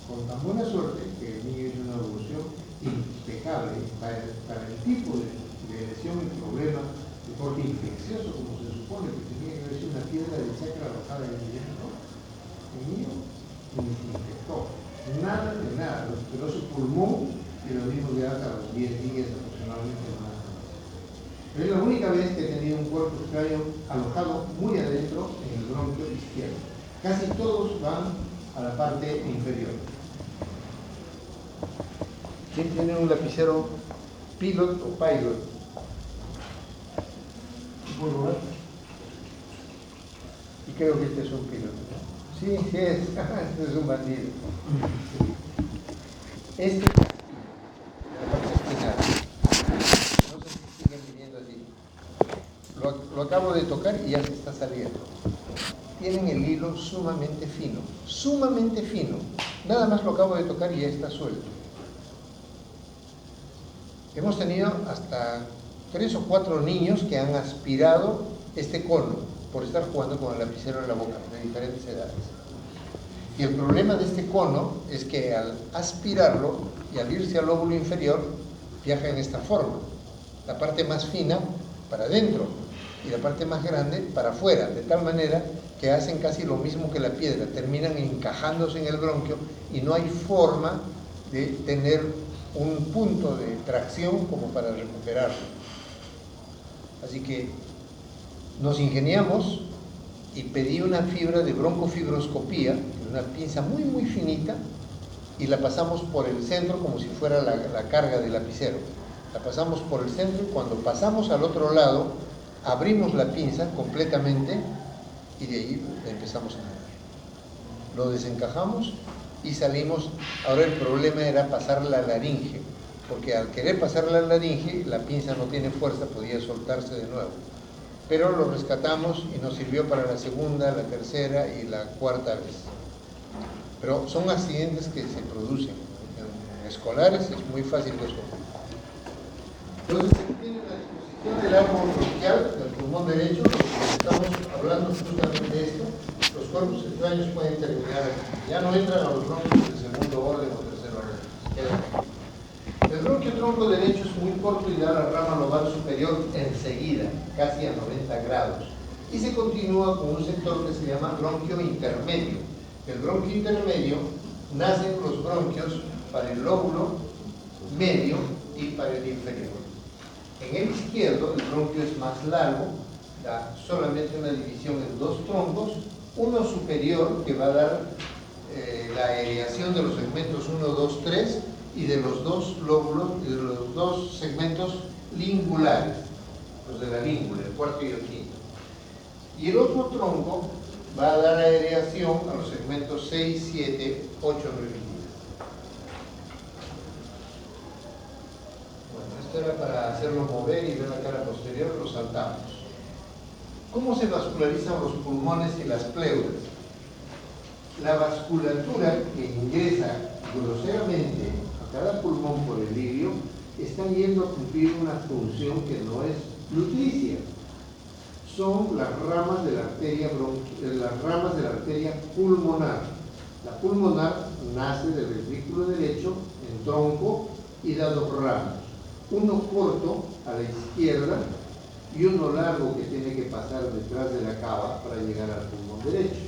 Con tan buena suerte que el niño hizo una evolución impecable para el tipo de lesión y problema de corte infeccioso, como se supone que tenía que haber sido una piedra de chakra alojada en el niño. El niño ni se infectó, nada de nada, recuperó su pulmón y lo dimos de alta a los 10 días aproximadamente. Pero es la única vez que he tenido un cuerpo extraño alojado muy adentro en el bronquio izquierdo. Casi todos van a la parte inferior. ¿Quién tiene un lapicero Pilot o Pilot? ¿Puedo ver? Y creo que este es un Pilot, ¿no? Sí, sí es. Este es un bandido. Este es la parte espinal. No sé si siguen viniendo así. Lo acabo de tocar y ya se está saliendo. Tienen el hilo sumamente fino. Sumamente fino. Nada más lo acabo de tocar y ya está suelto. Hemos tenido hasta 3 o 4 niños que han aspirado este cono por estar jugando con el lapicero en la boca, de diferentes edades. Y el problema de este cono es que al aspirarlo y al irse al lóbulo inferior, viaja en esta forma. La parte más fina para adentro y la parte más grande para afuera, de tal manera que hacen casi lo mismo que la piedra, terminan encajándose en el bronquio y no hay forma de tener un punto de tracción como para recuperarlo. Así que nos ingeniamos y pedí una fibra de broncofibroscopía, una pinza muy muy finita, y la pasamos por el centro como si fuera la carga del lapicero. La pasamos por el centro y cuando pasamos al otro lado abrimos la pinza completamente y de ahí empezamos a nadar. Lo desencajamos y salimos. Ahora el problema era pasar la laringe, porque al querer pasar la laringe la pinza no tiene fuerza, podía soltarse de nuevo. Pero lo rescatamos y nos sirvió para la segunda, la tercera y la cuarta vez. Pero son accidentes que se producen en escolares, es muy fácil de resolver. Entonces, aquí tiene la disposición del árbol bronquial del pulmón derecho, estamos hablando justamente de esto. Los cuerpos extraños pueden terminar aquí. Ya no entran a los bronquios de segundo orden o tercer orden. El bronquio tronco derecho es muy corto y da la rama lobar superior enseguida, casi a 90 grados. Y se continúa con un sector que se llama bronquio intermedio. El bronquio intermedio nacen los bronquios para el lóbulo medio y para el inferior. En el izquierdo el bronquio es más largo, da solamente una división en 2 troncos, uno superior que va a dar la aireación de los segmentos 1, 2, 3 y de los 2 lóbulos, de los 2 segmentos lingulares, los de la língula, el cuarto y el quinto. Y el otro tronco va a dar aireación a los segmentos 6, 7, 8, 9 y 10. Bueno, esto era para hacerlo mover y ver la cara posterior, lo saltamos. ¿Cómo se vascularizan los pulmones y las pleuras? La vasculatura que ingresa groseramente a cada pulmón por el lirio está yendo a cumplir una función que no es nutricia. Son las ramas de la arteria pulmonar. La pulmonar nace del ventrículo derecho en tronco y da 2 ramas. Uno corto a la izquierda y uno largo que tiene que pasar detrás de la cava para llegar al pulmón derecho.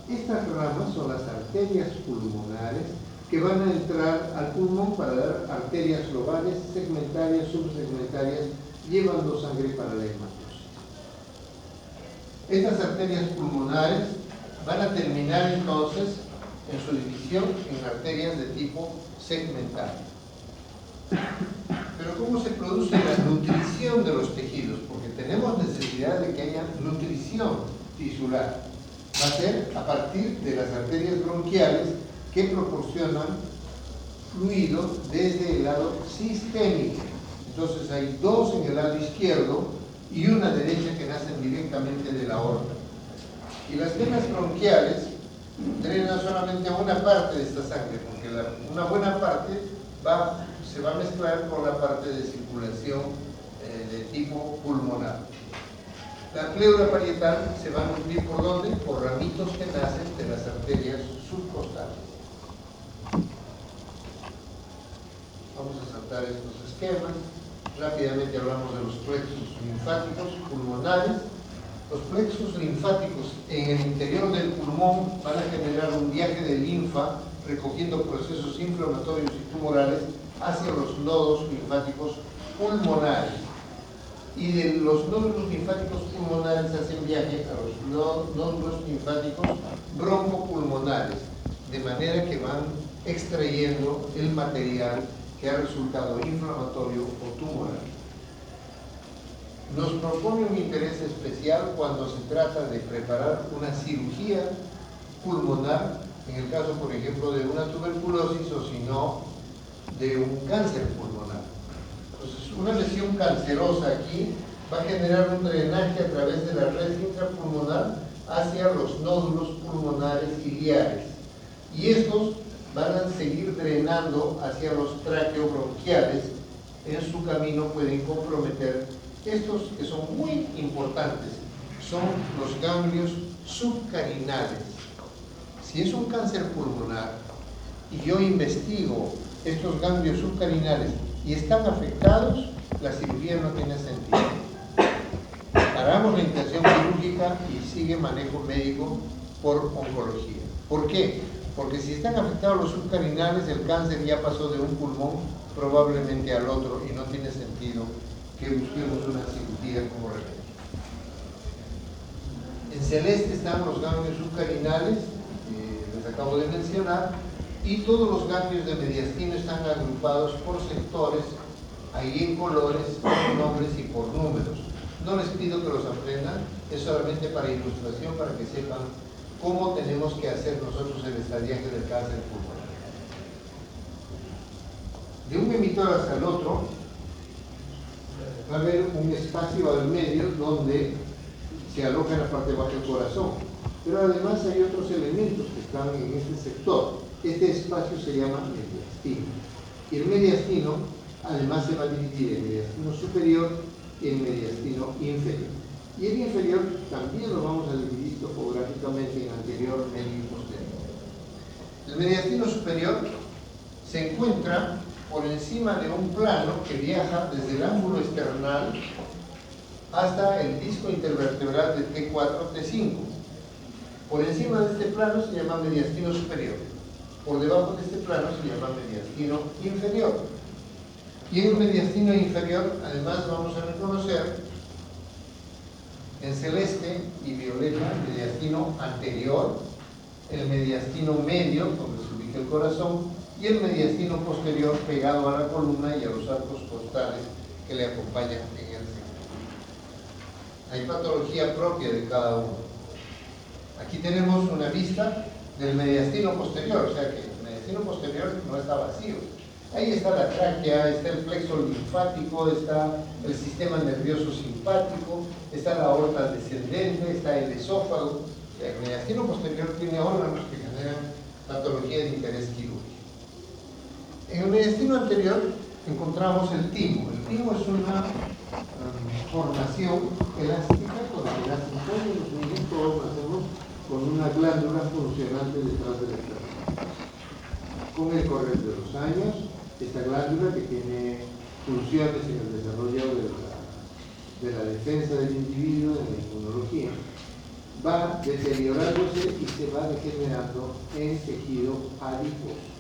Estas ramas son las arterias pulmonares que van a entrar al pulmón para dar arterias lobales, segmentarias, subsegmentarias, llevando sangre para la hematosis. Estas arterias pulmonares van a terminar entonces en su división en arterias de tipo segmentario. Pero ¿cómo se produce la nutrición de los tejidos? Porque tenemos necesidad de que haya nutrición tisular. Va a ser a partir de las arterias bronquiales que proporcionan fluido desde el lado sistémico. Entonces hay 2 en el lado izquierdo y una derecha que nacen directamente de la aorta. Y las venas bronquiales drenan solamente una parte de esta sangre, porque una buena parte se va a mezclar con la parte de circulación de tipo pulmonar. La pleura parietal se va a nutrir ¿por dónde? Por ramitos que nacen de las arterias subcostales. Vamos a saltar estos esquemas. Rápidamente hablamos de los plexos linfáticos pulmonares. Los plexos linfáticos en el interior del pulmón van a generar un viaje de linfa recogiendo procesos inflamatorios y tumorales hacia los nodos linfáticos pulmonares. Y de los nódulos linfáticos pulmonares hacen viaje a los nódulos linfáticos broncopulmonares, de manera que van extrayendo el material que ha resultado inflamatorio o tumoral. Nos propone un interés especial cuando se trata de preparar una cirugía pulmonar, en el caso, por ejemplo, de una tuberculosis o si no, de un cáncer pulmonar. Entonces, una lesión cancerosa aquí va a generar un drenaje a través de la red intrapulmonar hacia los nódulos pulmonares iliares. Y estos van a seguir drenando hacia los traqueobronquiales. En su camino pueden comprometer estos que son muy importantes, son los ganglios subcarinales. Si es un cáncer pulmonar y yo investigo estos ganglios subcarinales y están afectados, la cirugía no tiene sentido. Paramos la intervención quirúrgica y sigue manejo médico por oncología. ¿Por qué? Porque si están afectados los subcarinales, el cáncer ya pasó de un pulmón probablemente al otro y no tiene sentido que busquemos una cirugía como remedio. En celeste están los ganglios subcarinales, les acabo de mencionar, y todos los ganglios de mediastino están agrupados por sectores, ahí en colores, por nombres y por números. No les pido que los aprendan, es solamente para ilustración, para que sepan cómo tenemos que hacer nosotros el estadiaje del cáncer pulmonar. De un hemitórax al otro va a haber un espacio al medio donde se aloja en la parte baja del corazón, pero además hay otros elementos que están en este sector. Este espacio se llama mediastino, y el mediastino además se va a dividir en mediastino superior y en mediastino inferior. Y el inferior también lo vamos a dividir topográficamente en anterior, medio y posterior. El mediastino superior se encuentra por encima de un plano que viaja desde el ángulo esternal hasta el disco intervertebral de T4-T5. Por encima de este plano se llama mediastino superior. Por debajo de este plano se llama mediastino inferior. Y en el mediastino inferior, además, vamos a reconocer en celeste y violeta el mediastino anterior, el mediastino medio, donde se ubica el corazón, y el mediastino posterior pegado a la columna y a los arcos costales que le acompañan en el centro. Hay patología propia de cada uno. Aquí tenemos una vista del mediastino posterior, o sea que el mediastino posterior no está vacío. Ahí está la tráquea, está el plexo linfático, está el sistema nervioso simpático, está la aorta descendente, está el esófago. El mediastino posterior tiene órganos que generan patología de interés quirúrgico. En el mediastino anterior encontramos el timo. El timo es una formación elástica con la que nacen todos los niños, todos nacemos con una glándula funcionante detrás del esternón. Con el correr de los años, esta glándula, que tiene funciones en el desarrollo de la defensa del individuo, de la inmunología, va deteriorándose y se va degenerando en tejido adiposo.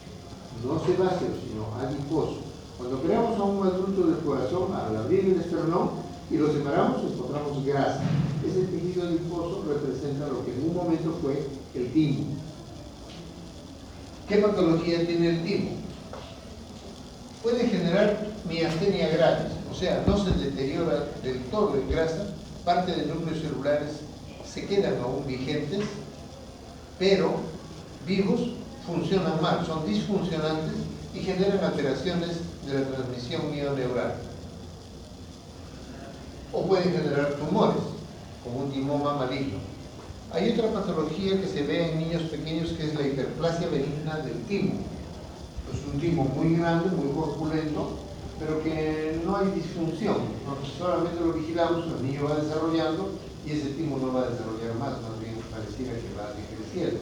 No sebáceo, sino adiposo. Cuando creamos a un adulto del corazón, al abrir el esternón y lo separamos, encontramos grasa. Ese tejido adiposo representa lo que en un momento fue el timo. ¿Qué patología tiene el timo? Puede generar miastenia gravis, o sea, no se deteriora del todo en grasa, parte de núcleos celulares se quedan aún vigentes, pero vivos funcionan mal, son disfuncionantes y generan alteraciones de la transmisión mioneural. O pueden generar tumores, como un timoma maligno. Hay otra patología que se ve en niños pequeños que es la hiperplasia benigna del timo. Es un timo muy grande, muy corpulento, pero que no hay disfunción. Entonces solamente lo vigilamos, el niño va desarrollando y ese timo no va a desarrollar más bien pareciera que va decreciendo.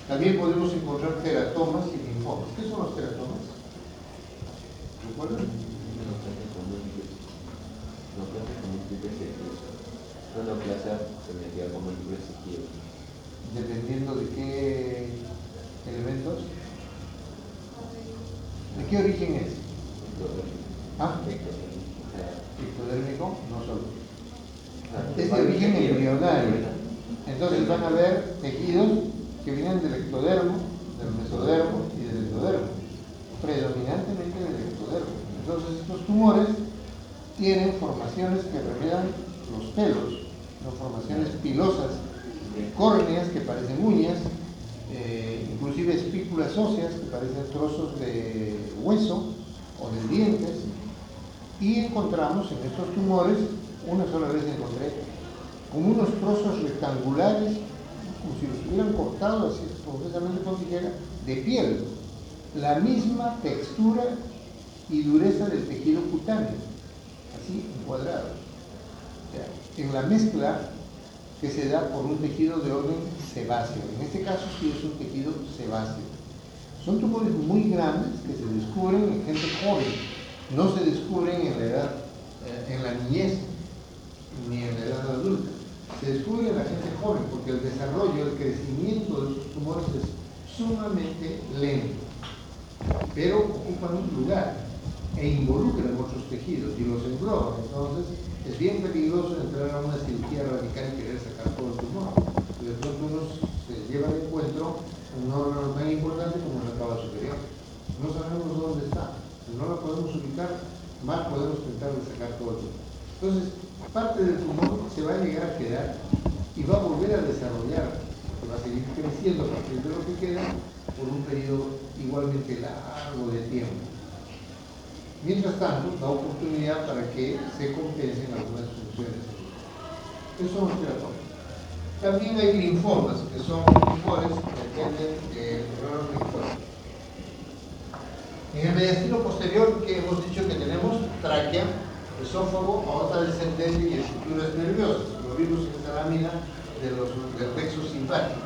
También podemos encontrar teratomas y linfomas. ¿Qué son los teratomas? ¿Recuerdan? Dependiendo de qué elementos. ¿De qué origen es? ¿Ah? Ectodérmico, no solo. Es de origen embrionario. Entonces van a haber tejidos que vienen del ectodermo, del mesodermo y del endodermo. Predominantemente del ectodermo. Entonces estos tumores tienen formaciones que revelan los pelos, son formaciones pilosas, córneas que parecen uñas, inclusive espículas óseas que parecen trozos de hueso o de dientes, y encontramos en estos tumores, una sola vez encontré, como unos trozos rectangulares, como si los hubieran cortado así completamente con tijera, de piel, la misma textura y dureza del tejido cutáneo, así encuadrado. O sea, en la mezcla que se da por un tejido de orden sebáceo. En este caso sí es un tejido sebáceo. Son tumores muy grandes que se descubren en gente joven, no se descubren en la edad, en la niñez, ni en la edad adulta. Se descubre en la gente joven porque el desarrollo, el crecimiento de estos tumores es sumamente lento, pero ocupan un lugar e involucran otros tejidos y los engloban. Entonces es bien peligroso entrar a una cirugía radical y querer sacar todo el tumor. Y de pronto uno se lleva de encuentro un órgano tan importante como la cava superior. No sabemos dónde está. Si no la podemos ubicar, más podemos tratar de sacar todo el tumor. Entonces, parte del tumor se va a llegar a quedar y va a volver a desarrollar, que va a seguir creciendo a partir de lo que queda por un periodo igualmente largo de tiempo. Mientras tanto, da oportunidad para que se compensen algunas funciones. Esos son los teratomas. También hay linfomas, que son tumores que dependen del órgano linfático. En el mediastino posterior, que hemos dicho que tenemos tráquea, esófago, aorta descendente y estructuras nerviosas. Lo vimos en esta lámina del plexo simpático.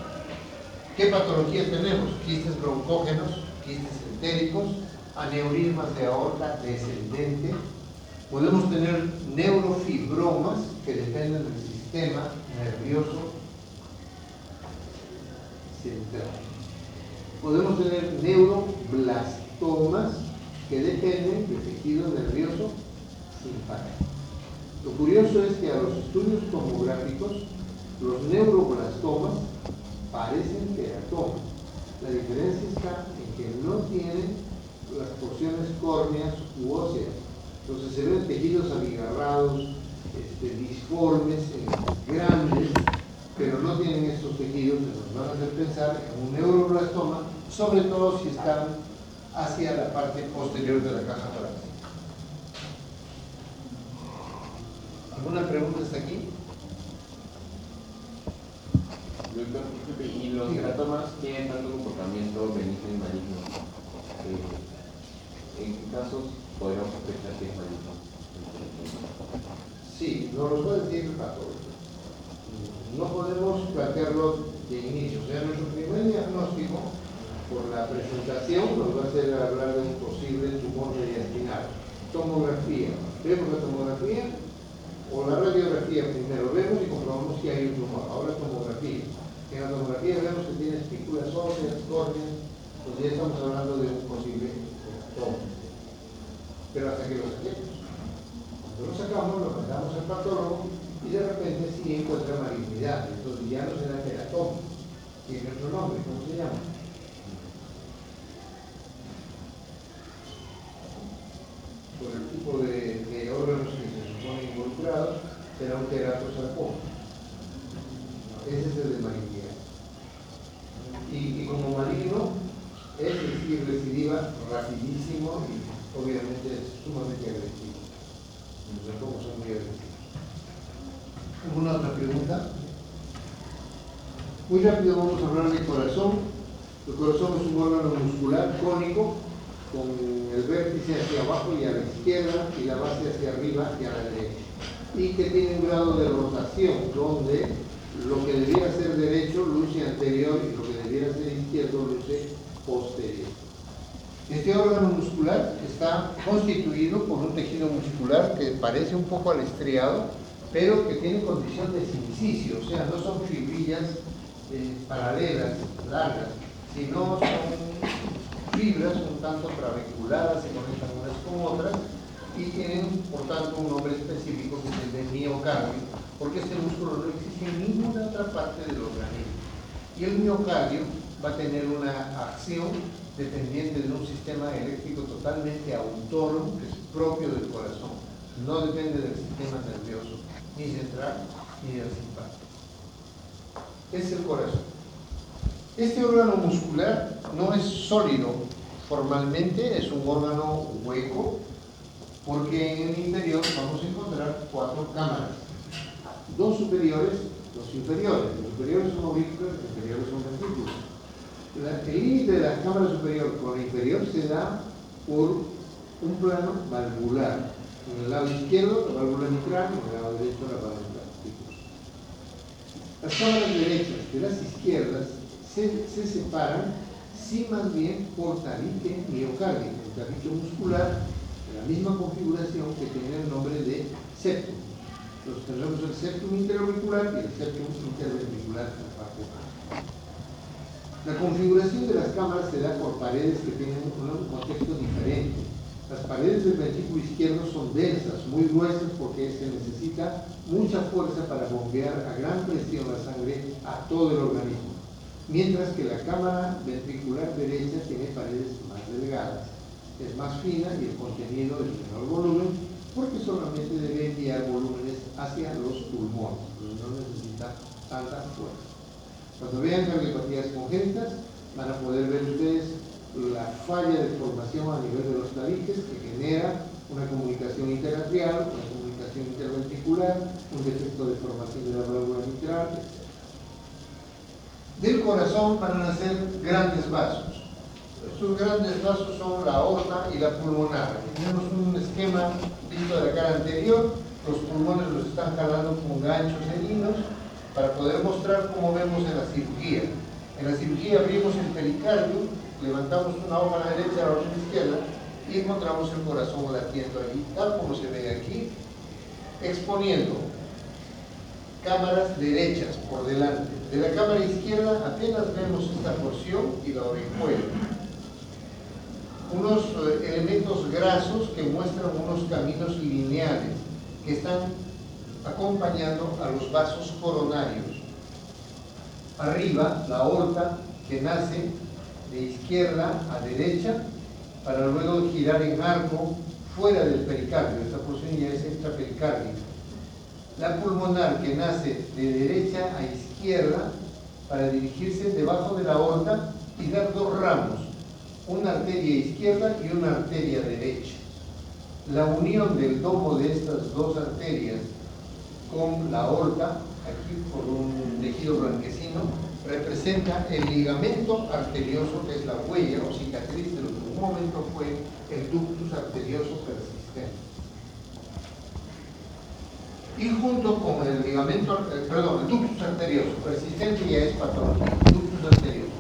¿Qué patologías tenemos? Quistes broncógenos, quistes entéricos, aneurismas de aorta descendente. Podemos tener neurofibromas que dependen del sistema nervioso central. Podemos tener neuroblastomas que dependen del tejido nervioso simpático. Lo curioso es que a los estudios tomográficos los neuroblastomas parecen teratomas. La diferencia está en que no tienen las porciones córneas u óseas. Entonces se ven tejidos abigarrados, disformes, grandes, pero no tienen estos tejidos que nos van a hacer pensar en un neuroblastoma, sobre todo si están hacia la parte posterior de la caja torácica. ¿Alguna pregunta hasta aquí? Doctor, ¿y los teratomas tienen tanto comportamiento benigno y maligno? ¿En qué casos podríamos sospechar que es maligno? Sí, nos lo va a decir el patólogo. No podemos plantearlo de inicio. O sea, nuestro primer diagnóstico, por la presentación, nos va a hacer hablar de un posible tumor mediastinal. Tomografía. Vemos la tomografía o la radiografía primero. Vemos y comprobamos si hay un tumor. Ahora tomografía. En la tomografía vemos que tiene espículas óseas, córneas. Pues ya estamos hablando de un posible tumor. Pero hasta que lo saquemos. Cuando lo sacamos, lo mandamos al patólogo y de repente sí encuentra malignidad. Entonces ya no será teratoma. Tiene otro nombre, ¿cómo se llama? Por el tipo de órganos que se supone involucrados, será un teratosarcoma. Ese es el de malignidad. Y como maligno, es decir, recidiva rapidísimo y obviamente es sumamente agresivo. Los sarcomas son muy agresivos. ¿Alguna otra pregunta? Muy rápido vamos a hablar del corazón. El corazón es un órgano muscular cónico con el vértice hacia abajo y a la izquierda y la base hacia arriba y a la derecha. Y que tiene un grado de rotación donde lo que debiera ser derecho luce anterior y lo que debiera ser izquierdo luce posterior. Este órgano muscular está constituido por un tejido muscular que parece un poco al estriado, pero que tiene condición de sincicio, o sea, no son fibrillas paralelas, largas, sino son fibras un tanto trabeculadas, se conectan unas con otras y tienen, por tanto, un nombre específico que es el de miocardio, porque este músculo no existe en ninguna otra parte del organismo. Y el miocardio va a tener una acción dependiente de un sistema eléctrico totalmente autónomo, que es propio del corazón, no depende del sistema nervioso, ni central ni del simpático. Es el corazón. Este órgano muscular no es sólido formalmente, es un órgano hueco, porque en el interior vamos a encontrar 4 cámaras, 2 superiores, 2 inferiores. Los superiores son aurículas, los inferiores son ventrículos. El límite de la cámara superior con la inferior se da por un plano valvular. En el lado izquierdo la válvula mitral, en el lado derecho la válvula ventricular. Las cámaras derechas de las izquierdas se separan, sí, más bien por tabique miocárdico, un tabique muscular de la misma configuración que tiene el nombre de septum. Los tenemos el septum interauricular y el septum interventricular en la parte baja. La configuración de las cámaras se da por paredes que tienen un contexto diferente. Las paredes del ventrículo izquierdo son densas, muy gruesas, porque se necesita mucha fuerza para bombear a gran presión la sangre a todo el organismo. Mientras que la cámara ventricular derecha tiene paredes más delgadas, es más fina y el contenido es de menor volumen, porque solamente debe enviar volúmenes hacia los pulmones, pero no necesita tanta fuerza. Cuando vean cardiopatías congénitas, van a poder ver ustedes la falla de formación a nivel de los tabiques que genera una comunicación interatrial, una comunicación interventricular, un defecto de formación de la válvula mitral, etc. Del corazón van a nacer grandes vasos. Estos grandes vasos son la aorta y la pulmonar. Aquí tenemos un esquema visto de la cara anterior. Los pulmones los están jalando con ganchos en hilos para poder mostrar cómo vemos en la cirugía. En la cirugía abrimos el pericardio, levantamos una hoja a la derecha, a la otra izquierda y encontramos el corazón latiendo allí, tal como se ve aquí, exponiendo cámaras derechas por delante. De la cámara izquierda apenas vemos esta porción y la orejuela. Unos elementos grasos que muestran unos caminos lineales que están acompañando a los vasos coronarios. Arriba, la aorta que nace de izquierda a derecha para luego girar en arco fuera del pericardio. Esta porción ya es extrapericárdica. La pulmonar que nace de derecha a izquierda para dirigirse debajo de la aorta y dar 2 ramos, una arteria izquierda y una arteria derecha. La unión del domo de estas 2 arterias con la aorta, aquí por un tejido blanquecino, representa el ligamento arterioso, que es la huella o cicatriz de lo que en un momento fue el ductus arterioso persistente. Y junto con el ligamento, el ductus arterioso persistente ya es patología, ductus arterioso.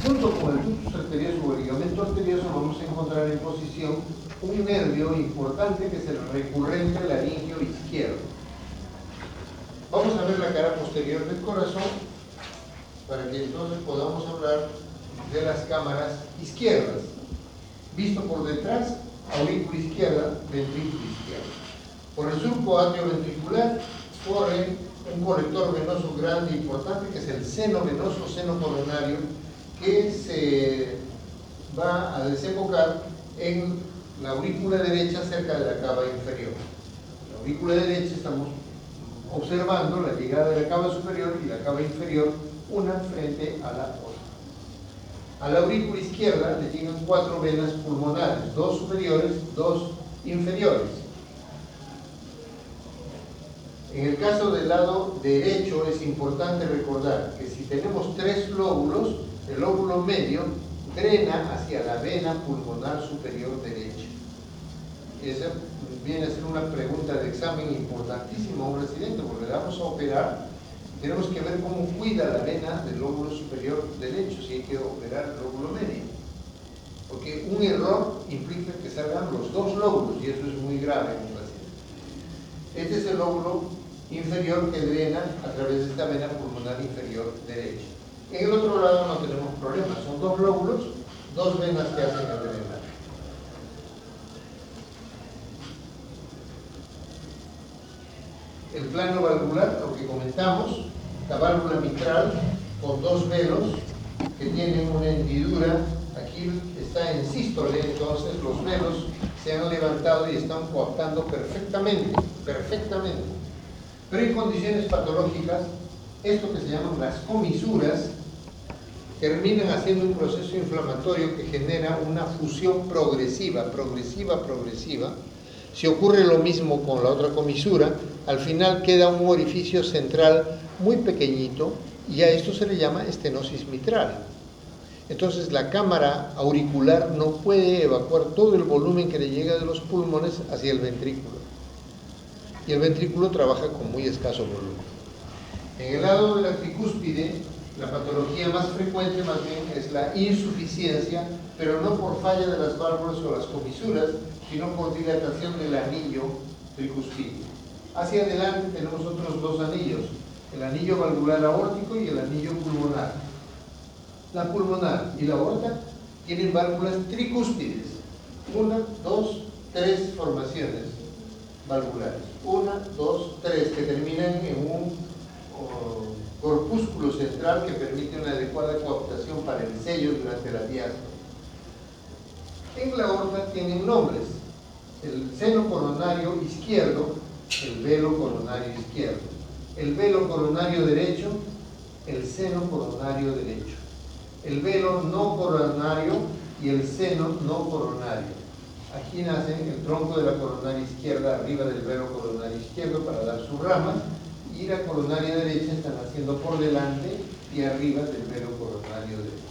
Junto con el ductus arterioso o el ligamento arterioso vamos a encontrar en posición un nervio importante que es el recurrente laringio izquierdo. Vamos a ver la cara posterior del corazón para que entonces podamos hablar de las cámaras izquierdas. Visto por detrás, aurícula izquierda, ventrículo izquierdo. Por el surco atrioventricular corre un colector venoso grande e importante que es el seno venoso, seno coronario, que se va a desembocar en la aurícula derecha cerca de la cava inferior. La aurícula derecha estamos observando la llegada de la cava superior y la cava inferior, una frente a la otra. A la aurícula izquierda le llegan 4 venas pulmonares, 2 superiores, 2 inferiores. En el caso del lado derecho es importante recordar que si tenemos 3 lóbulos, el lóbulo medio drena hacia la vena pulmonar superior derecha. Esa viene a ser una pregunta de examen importantísima a un residente, porque le vamos a operar. Tenemos que ver cómo cuida la vena del lóbulo superior derecho, si hay que operar el lóbulo medio. Porque un error implica que salgan los dos lóbulos, y eso es muy grave en un paciente. Este es el lóbulo inferior que drena a través de esta vena pulmonar inferior derecha. En el otro lado no tenemos problema, son dos lóbulos, dos venas que hacen el drenaje. El plano valvular, lo que comentamos, la válvula mitral con dos velos que tienen una hendidura, aquí está en sístole, entonces los velos se han levantado y están coaptando perfectamente. Pero en condiciones patológicas, esto que se llaman las comisuras, terminan haciendo un proceso inflamatorio que genera una fusión progresiva. Si ocurre lo mismo con la otra comisura, al final queda un orificio central muy pequeñito y a esto se le llama estenosis mitral. Entonces la cámara auricular no puede evacuar todo el volumen que le llega de los pulmones hacia el ventrículo. Y el ventrículo trabaja con muy escaso volumen. En el lado de la tricúspide, la patología más frecuente más bien es la insuficiencia, pero no por falla de las válvulas o las comisuras, sino por dilatación del anillo tricúspide. Hacia adelante tenemos otros dos anillos, el anillo valvular aórtico y el anillo pulmonar. La pulmonar y la aorta tienen válvulas tricúspides, 1, 2, 3 formaciones valvulares, 1, 2, 3, que terminan en un corpúsculo central que permite una adecuada coaptación para el sello durante la diástole. En la aorta tienen nombres: el seno coronario izquierdo, el velo coronario izquierdo, el velo coronario derecho, el seno coronario derecho, el velo no coronario y el seno no coronario. Aquí nace el tronco de la coronaria izquierda arriba del velo coronario izquierdo para dar sus ramas, y la coronaria derecha está naciendo por delante y arriba del velo coronario derecho.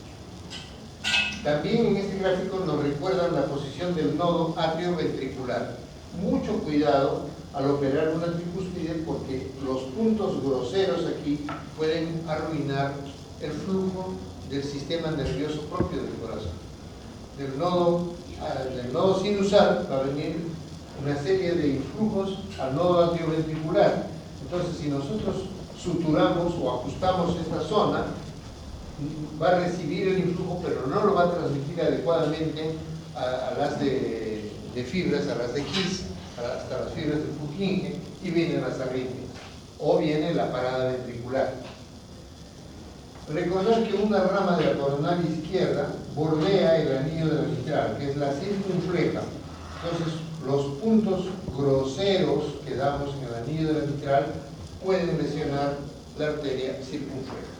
También en este gráfico nos recuerdan la posición del nodo atrioventricular. Mucho cuidado al operar una tricúspide, porque los puntos groseros aquí pueden arruinar el flujo del sistema nervioso propio del corazón. Del nodo sinusal va a venir una serie de influjos al nodo atrioventricular. Entonces, si nosotros suturamos o ajustamos esta zona, va a recibir el influjo, pero no lo va a transmitir adecuadamente a las de fibras, a las de Kiss, hasta las fibras de Purkinje, y vienen las arritmias, o viene la parada ventricular. Recordar que una rama de la coronaria izquierda bordea el anillo de la mitral, que es la circunfleja. Entonces, los puntos groseros que damos en el anillo de la mitral pueden lesionar la arteria circunfleja.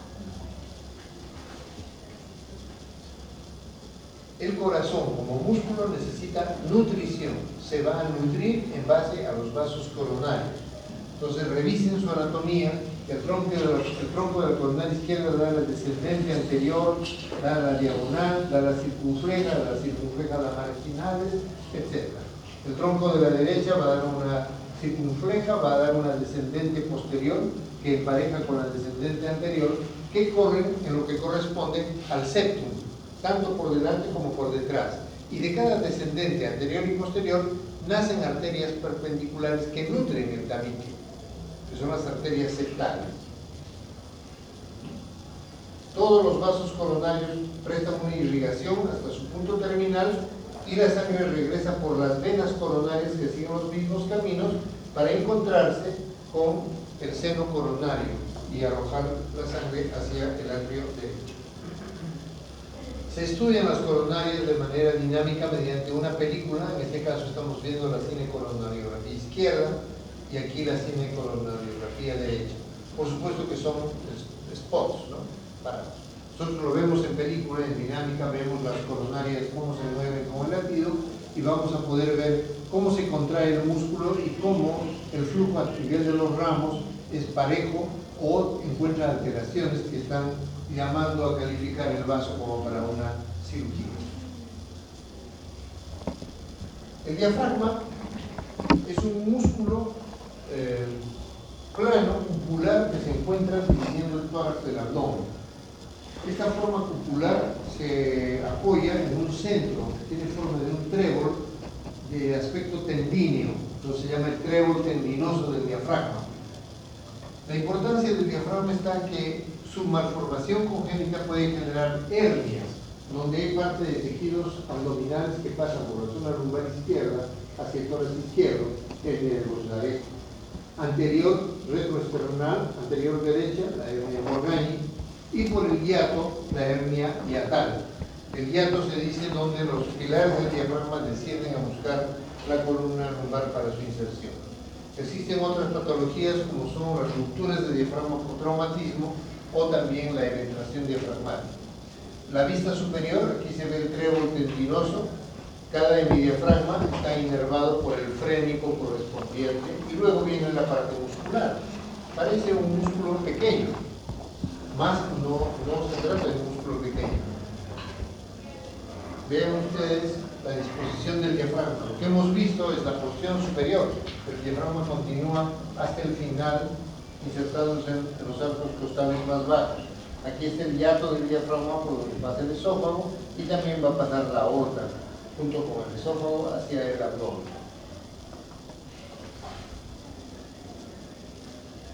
El corazón como músculo necesita nutrición, se va a nutrir en base a los vasos coronarios. Entonces revisen su anatomía. El tronco de la coronaria izquierda da la descendente anterior, da la diagonal, da la circunfleja da marginales, etc. El tronco de la derecha va a dar una circunfleja, va a dar una descendente posterior que empareja con la descendente anterior, que corren en lo que corresponde al septum, tanto por delante como por detrás. Y de cada descendente anterior y posterior nacen arterias perpendiculares que nutren el tabique, que son las arterias septales. Todos los vasos coronarios prestan una irrigación hasta su punto terminal, y la sangre regresa por las venas coronarias que siguen los mismos caminos para encontrarse con el seno coronario y arrojar la sangre hacia el atrio derecho. Se estudian las coronarias de manera dinámica mediante una película. En este caso estamos viendo la cinecoronariografía izquierda y aquí la cinecoronariografía derecha. Por supuesto que son spots, ¿no? Nosotros lo vemos en película, en dinámica, vemos las coronarias, cómo se mueven con el latido, y vamos a poder ver cómo se contrae el músculo y cómo el flujo a nivel de los ramos es parejo o encuentra alteraciones que están llamando a calificar el vaso como para una cirugías. El diafragma es un músculo plano, cupular, que se encuentra dividiendo el tórax del abdomen. Esta forma cupular se apoya en un centro que tiene forma de un trébol de aspecto tendíneo, entonces se llama el trébol tendinoso del diafragma. La importancia del diafragma está en que su malformación congénita puede generar hernias, donde hay parte de tejidos abdominales que pasan por la zona lumbar izquierda hacia el tórax izquierdo, que es el nervio anterior retroesternal, anterior derecha, la hernia Morgagni, y por el hiato, la hernia hiatal. El hiato se dice donde los pilares del diafragma descienden a buscar la columna lumbar para su inserción. Existen otras patologías como son las rupturas de diafragma por traumatismo o también la eventración diafragmática. La vista superior, aquí se ve el trébol tendinoso. Cada hemidiafragma está inervado por el frénico correspondiente y luego viene la parte muscular. Parece un músculo pequeño, más no se trata de un músculo pequeño. Vean ustedes la disposición del diafragma. Lo que hemos visto es la porción superior. El diafragma continúa hasta el final, insertados en los arcos costales más bajos. Aquí está el hiato del diafragma por donde pasa el esófago y también va a pasar la aorta junto con el esófago hacia el abdomen.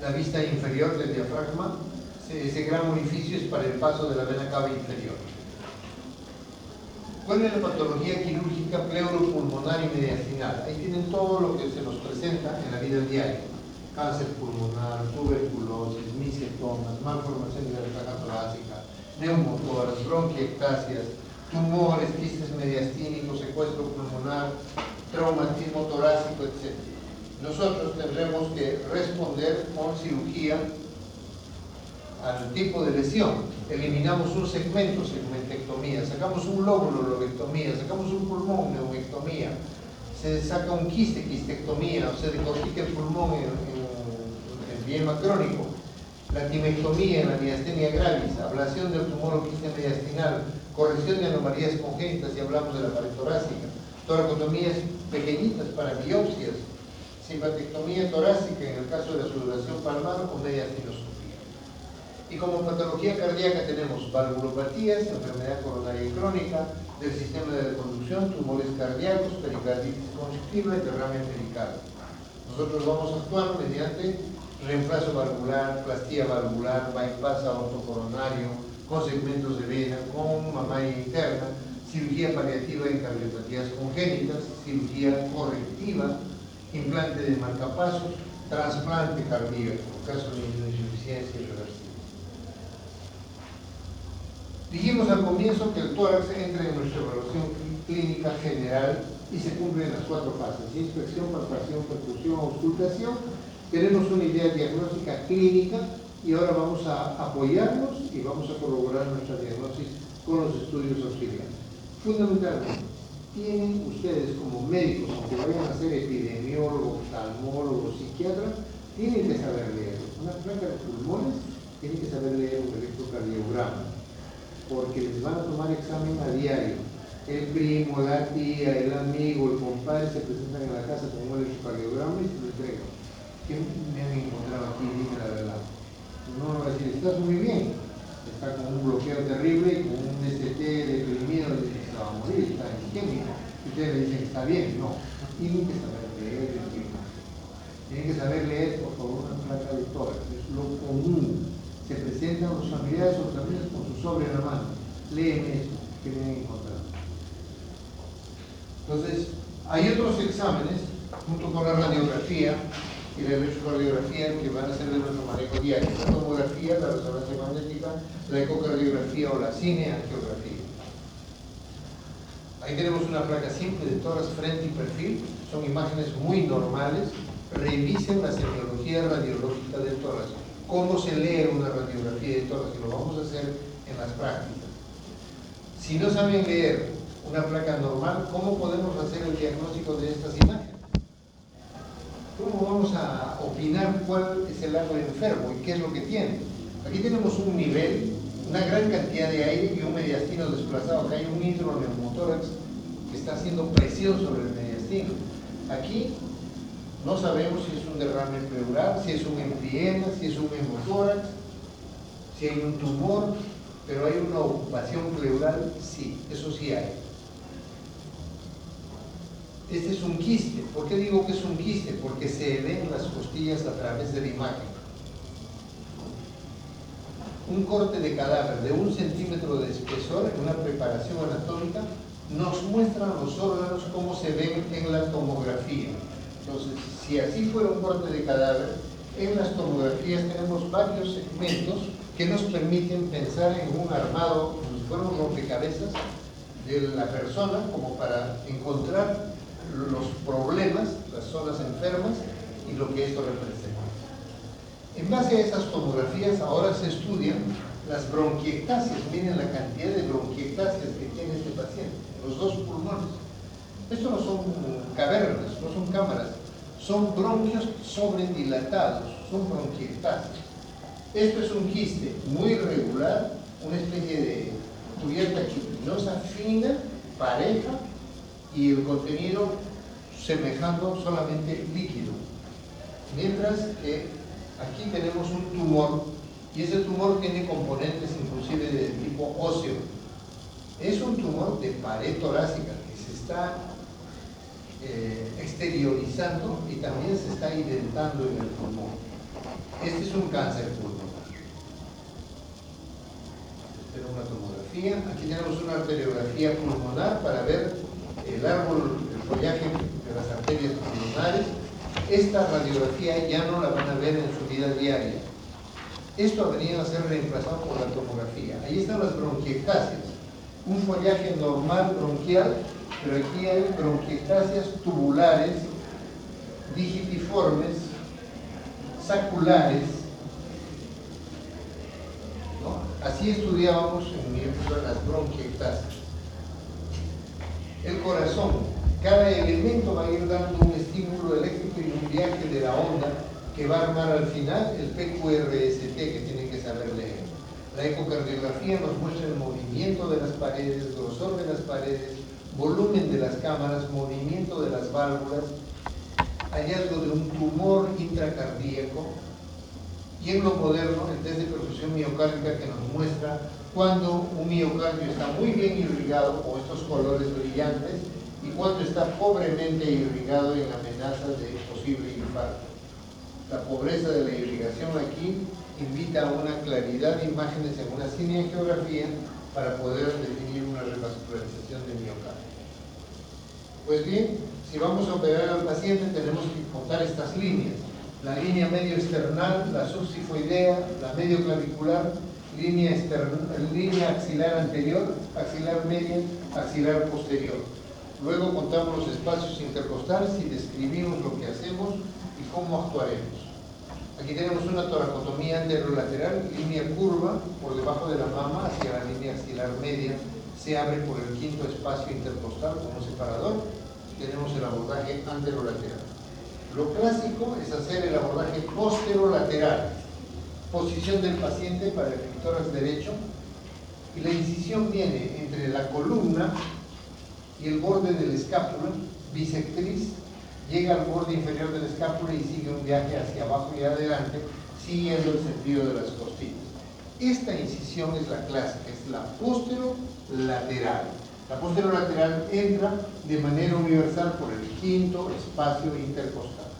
La vista inferior del diafragma, ese gran orificio es para el paso de la vena cava inferior. ¿Cuál es la patología quirúrgica pleuropulmonar y mediastinal? Ahí tienen todo lo que se nos presenta en la vida diaria. Cáncer pulmonar, tuberculosis, misetomas, malformación de la caja torácica, neumotórax, bronquiectasias, tumores, quistes mediastínicos, secuestro pulmonar, traumatismo torácico, etc. Nosotros tendremos que responder con cirugía al tipo de lesión. Eliminamos un segmento, segmentectomía, sacamos un lóbulo, lobectomía, sacamos un pulmón, neumectomía, se saca un quiste, quistectomía, o se decortica el pulmón en empiema crónico, la timectomía en la miastenia gravis, ablación del tumor o quiste mediastinal, corrección de anomalías congénitas si hablamos de la pared torácica, toracotomías pequeñitas para biopsias, simpatectomía torácica en el caso de la sudoración palmar o mediastinoscopía. Y como patología cardíaca tenemos valvulopatías, enfermedad coronaria crónica, del sistema de conducción, tumores cardíacos, pericarditis congestiva y derrame pericardio. Nosotros vamos a actuar mediante reemplazo valvular, plastía valvular, bypass aortocoronario, con segmentos de vena, con mamaria interna, cirugía paliativa en cardiopatías congénitas, cirugía correctiva, implante de marcapasos, trasplante cardíaco, en caso de insuficiencia irreversible. Dijimos al comienzo que el tórax entra en nuestra evaluación clínica general y se cumple en las 4 fases: inspección, palpación, percusión, auscultación. Tenemos una idea diagnóstica clínica y ahora vamos a apoyarnos y vamos a corroborar nuestra diagnosis con los estudios auxiliares. Fundamentalmente, tienen ustedes como médicos, aunque vayan a ser epidemiólogos, oftalmólogos, psiquiatras, tienen que saber leer. Una placa de pulmones tienen que saber leer un electrocardiograma, porque les van a tomar examen a diario. El primo, la tía, el amigo, el compadre se presentan en la casa con un electrocardiograma y se lo entregan. ¿Qué me han encontrado aquí? Dime la verdad. No va a decir, estás muy bien, está con un bloqueo terrible, con un DCT deprimido, dice que se va a morir, está en isquémico. Y ustedes le dicen que está bien. No, tienen que saber leer el primo. Tienen que saber leer, por favor, una placa de tórax. Es lo común. Se presentan los familiares o los amigos con su sobre en la mano. Leen esto, que me han encontrado. Entonces, hay otros exámenes, junto con la radiografía y la electrocardiografía, que van a ser de nuestro manejo diario: la tomografía, la resonancia magnética, la ecocardiografía o la cineangiografía. Ahí tenemos una placa simple de tórax, frente y perfil. Son imágenes muy normales. Revisen la semiología radiológica del tórax. ¿Cómo se lee una radiografía de tórax? Y lo vamos a hacer en las prácticas. Si no saben leer una placa normal, ¿cómo podemos hacer el diagnóstico de estas imágenes? ¿Cómo vamos a opinar cuál es el lado enfermo y qué es lo que tiene? Aquí tenemos un nivel una gran cantidad de aire y un mediastino desplazado. Acá hay un introneumotórax que está haciendo presión sobre el mediastino. Aquí no sabemos si es un derrame pleural, si es un empiema, si es un hemotórax, si hay un tumor, pero hay una ocupación pleural, sí, eso sí hay. Este es un quiste. ¿Por qué digo que es un quiste? Porque se ven las costillas a través de la imagen. Un corte de cadáver de 1 centímetro de espesor en una preparación anatómica nos muestra los órganos como se ven en la tomografía. Entonces, si así fuera un corte de cadáver, en las tomografías tenemos varios segmentos que nos permiten pensar en un armado, como si fuera un rompecabezas de la persona, como para encontrar los problemas, las zonas enfermas y lo que esto representa. En base a esas tomografías ahora se estudian las bronquiectasias. Miren la cantidad de bronquiectasias que tiene este paciente, los 2 pulmones. Esto no son cavernas, no son cámaras, son bronquios sobredilatados, son bronquiectasias. Esto es un quiste muy regular, una especie de cubierta chiquillosa, fina, pareja, y el contenido semejando solamente líquido. Mientras que aquí tenemos un tumor, y ese tumor tiene componentes inclusive de tipo óseo. Es un tumor de pared torácica que se está exteriorizando y también se está identando en el pulmón. Este es un cáncer pulmonar. Esta es una tomografía. Aquí tenemos una arteriografía pulmonar para ver el árbol, el follaje de las arterias pulmonares. Esta radiografía ya no la van a ver en su vida diaria. Esto ha venido a ser reemplazado por la tomografía. Ahí están las bronquiectasias. Un follaje normal bronquial, pero aquí hay bronquiectasias tubulares, digitiformes, saculares, ¿no? Así estudiábamos en mi época las bronquiectasias. El corazón, cada elemento va a ir dando un estímulo eléctrico y un viaje de la onda que va a armar al final el PQRST que tienen que saber leer. La ecocardiografía nos muestra el movimiento de las paredes, grosor de las paredes, volumen de las cámaras, movimiento de las válvulas, hallazgo de un tumor intracardíaco, y en lo moderno el test de perfusión miocárdica que nos muestra cuando un miocardio está muy bien irrigado con estos colores brillantes y cuando está pobremente irrigado en amenaza de posible infarto. La pobreza de la irrigación aquí invita a una claridad de imágenes en una cineangiografía para poder definir una revascularización de miocardio. Pues bien, si vamos a operar al paciente tenemos que contar estas líneas. La línea medio external, la subsifoidea, la medio clavicular, línea axilar anterior, axilar media, axilar posterior. Luego contamos los espacios intercostales y describimos lo que hacemos y cómo actuaremos. Aquí tenemos una toracotomía anterolateral, línea curva por debajo de la mama hacia la línea axilar media, se abre por el 5º espacio intercostal como separador. Tenemos el abordaje anterolateral. Lo clásico es hacer el abordaje posterolateral, posición del paciente para el tórax derecho, y la incisión viene entre la columna y el borde de la escápula, bisectriz, llega al borde inferior de la escápula y sigue un viaje hacia abajo y adelante, siguiendo el sentido de las costillas. Esta incisión es la clásica, es la posterolateral. La posterolateral entra de manera universal por el 5º espacio intercostal.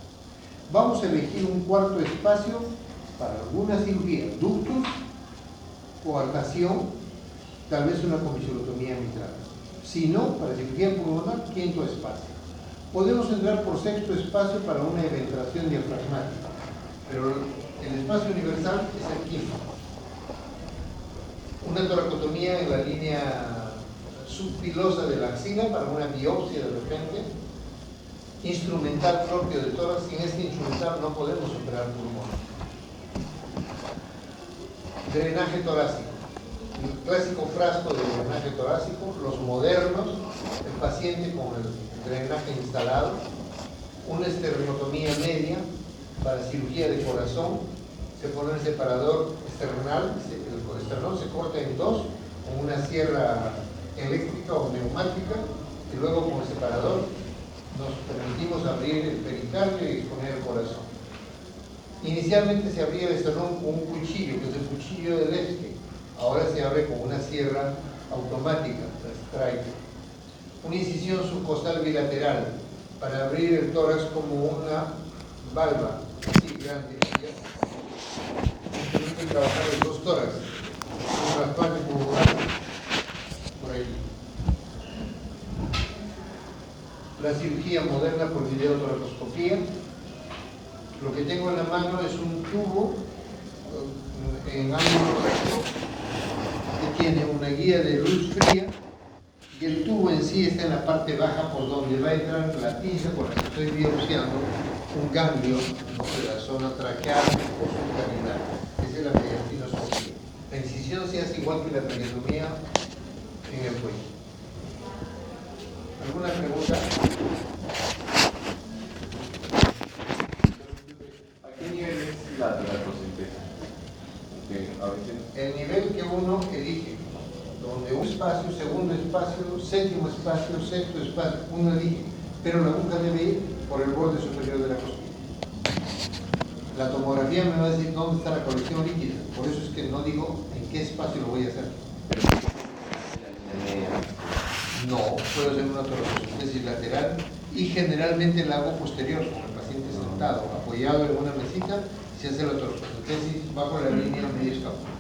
Vamos a elegir un 4º espacio para alguna cirugía, ductus, coartación, tal vez una comisulotomía mitral. Si no, para cirugía pulmonar, 5º espacio. Podemos entrar por 6º espacio para una eventración diafragmática, pero el espacio universal es el 5º. Una toracotomía en la línea subpilosa de la axila para una biopsia de repente. Instrumental propio de tórax. Sin este instrumental no podemos operar pulmón. Drenaje torácico. El clásico frasco de drenaje torácico, los modernos, el paciente con el drenaje instalado, una esternotomía media para cirugía de corazón, se pone el separador esternal, el esternón se corta en dos con una sierra eléctrica o neumática, y luego con el separador nos permitimos abrir el pericardio y exponer el corazón. Inicialmente se abría el esternón con un cuchillo, que es el cuchillo del este. Ahora se abre con una sierra automática, la Strike. Una incisión subcostal bilateral para abrir el tórax como una valva, así grande. Permite trabajar los dos tórax, un trasplante pulmonar por ahí. La cirugía moderna por videotoracoscopía. Lo que tengo en la mano es un tubo en ángulo recto que tiene una guía de luz fría, y el tubo en sí está en la parte baja por donde va a entrar la pinza por la que estoy biopsiando un ganglio de la zona traqueal o subcavilar. Esa es la mediastinoscopía. La incisión se hace igual que la traqueotomía en el cuello. ¿Alguna pregunta? ¿A qué nivel es la toracocentesa? A veces... El nivel que uno elige, donde un espacio, segundo espacio, séptimo espacio, sexto espacio, uno elige, pero la aguja debe ir por el borde superior de la costilla. La tomografía me va a decir dónde está la colección líquida, por eso es que no digo en qué espacio lo voy a hacer. No, puedo hacer una toracocentesis lateral y generalmente la hago posterior, con el paciente sentado, apoyado en una mesita, se hace la toracocentesis bajo la línea medio escápula.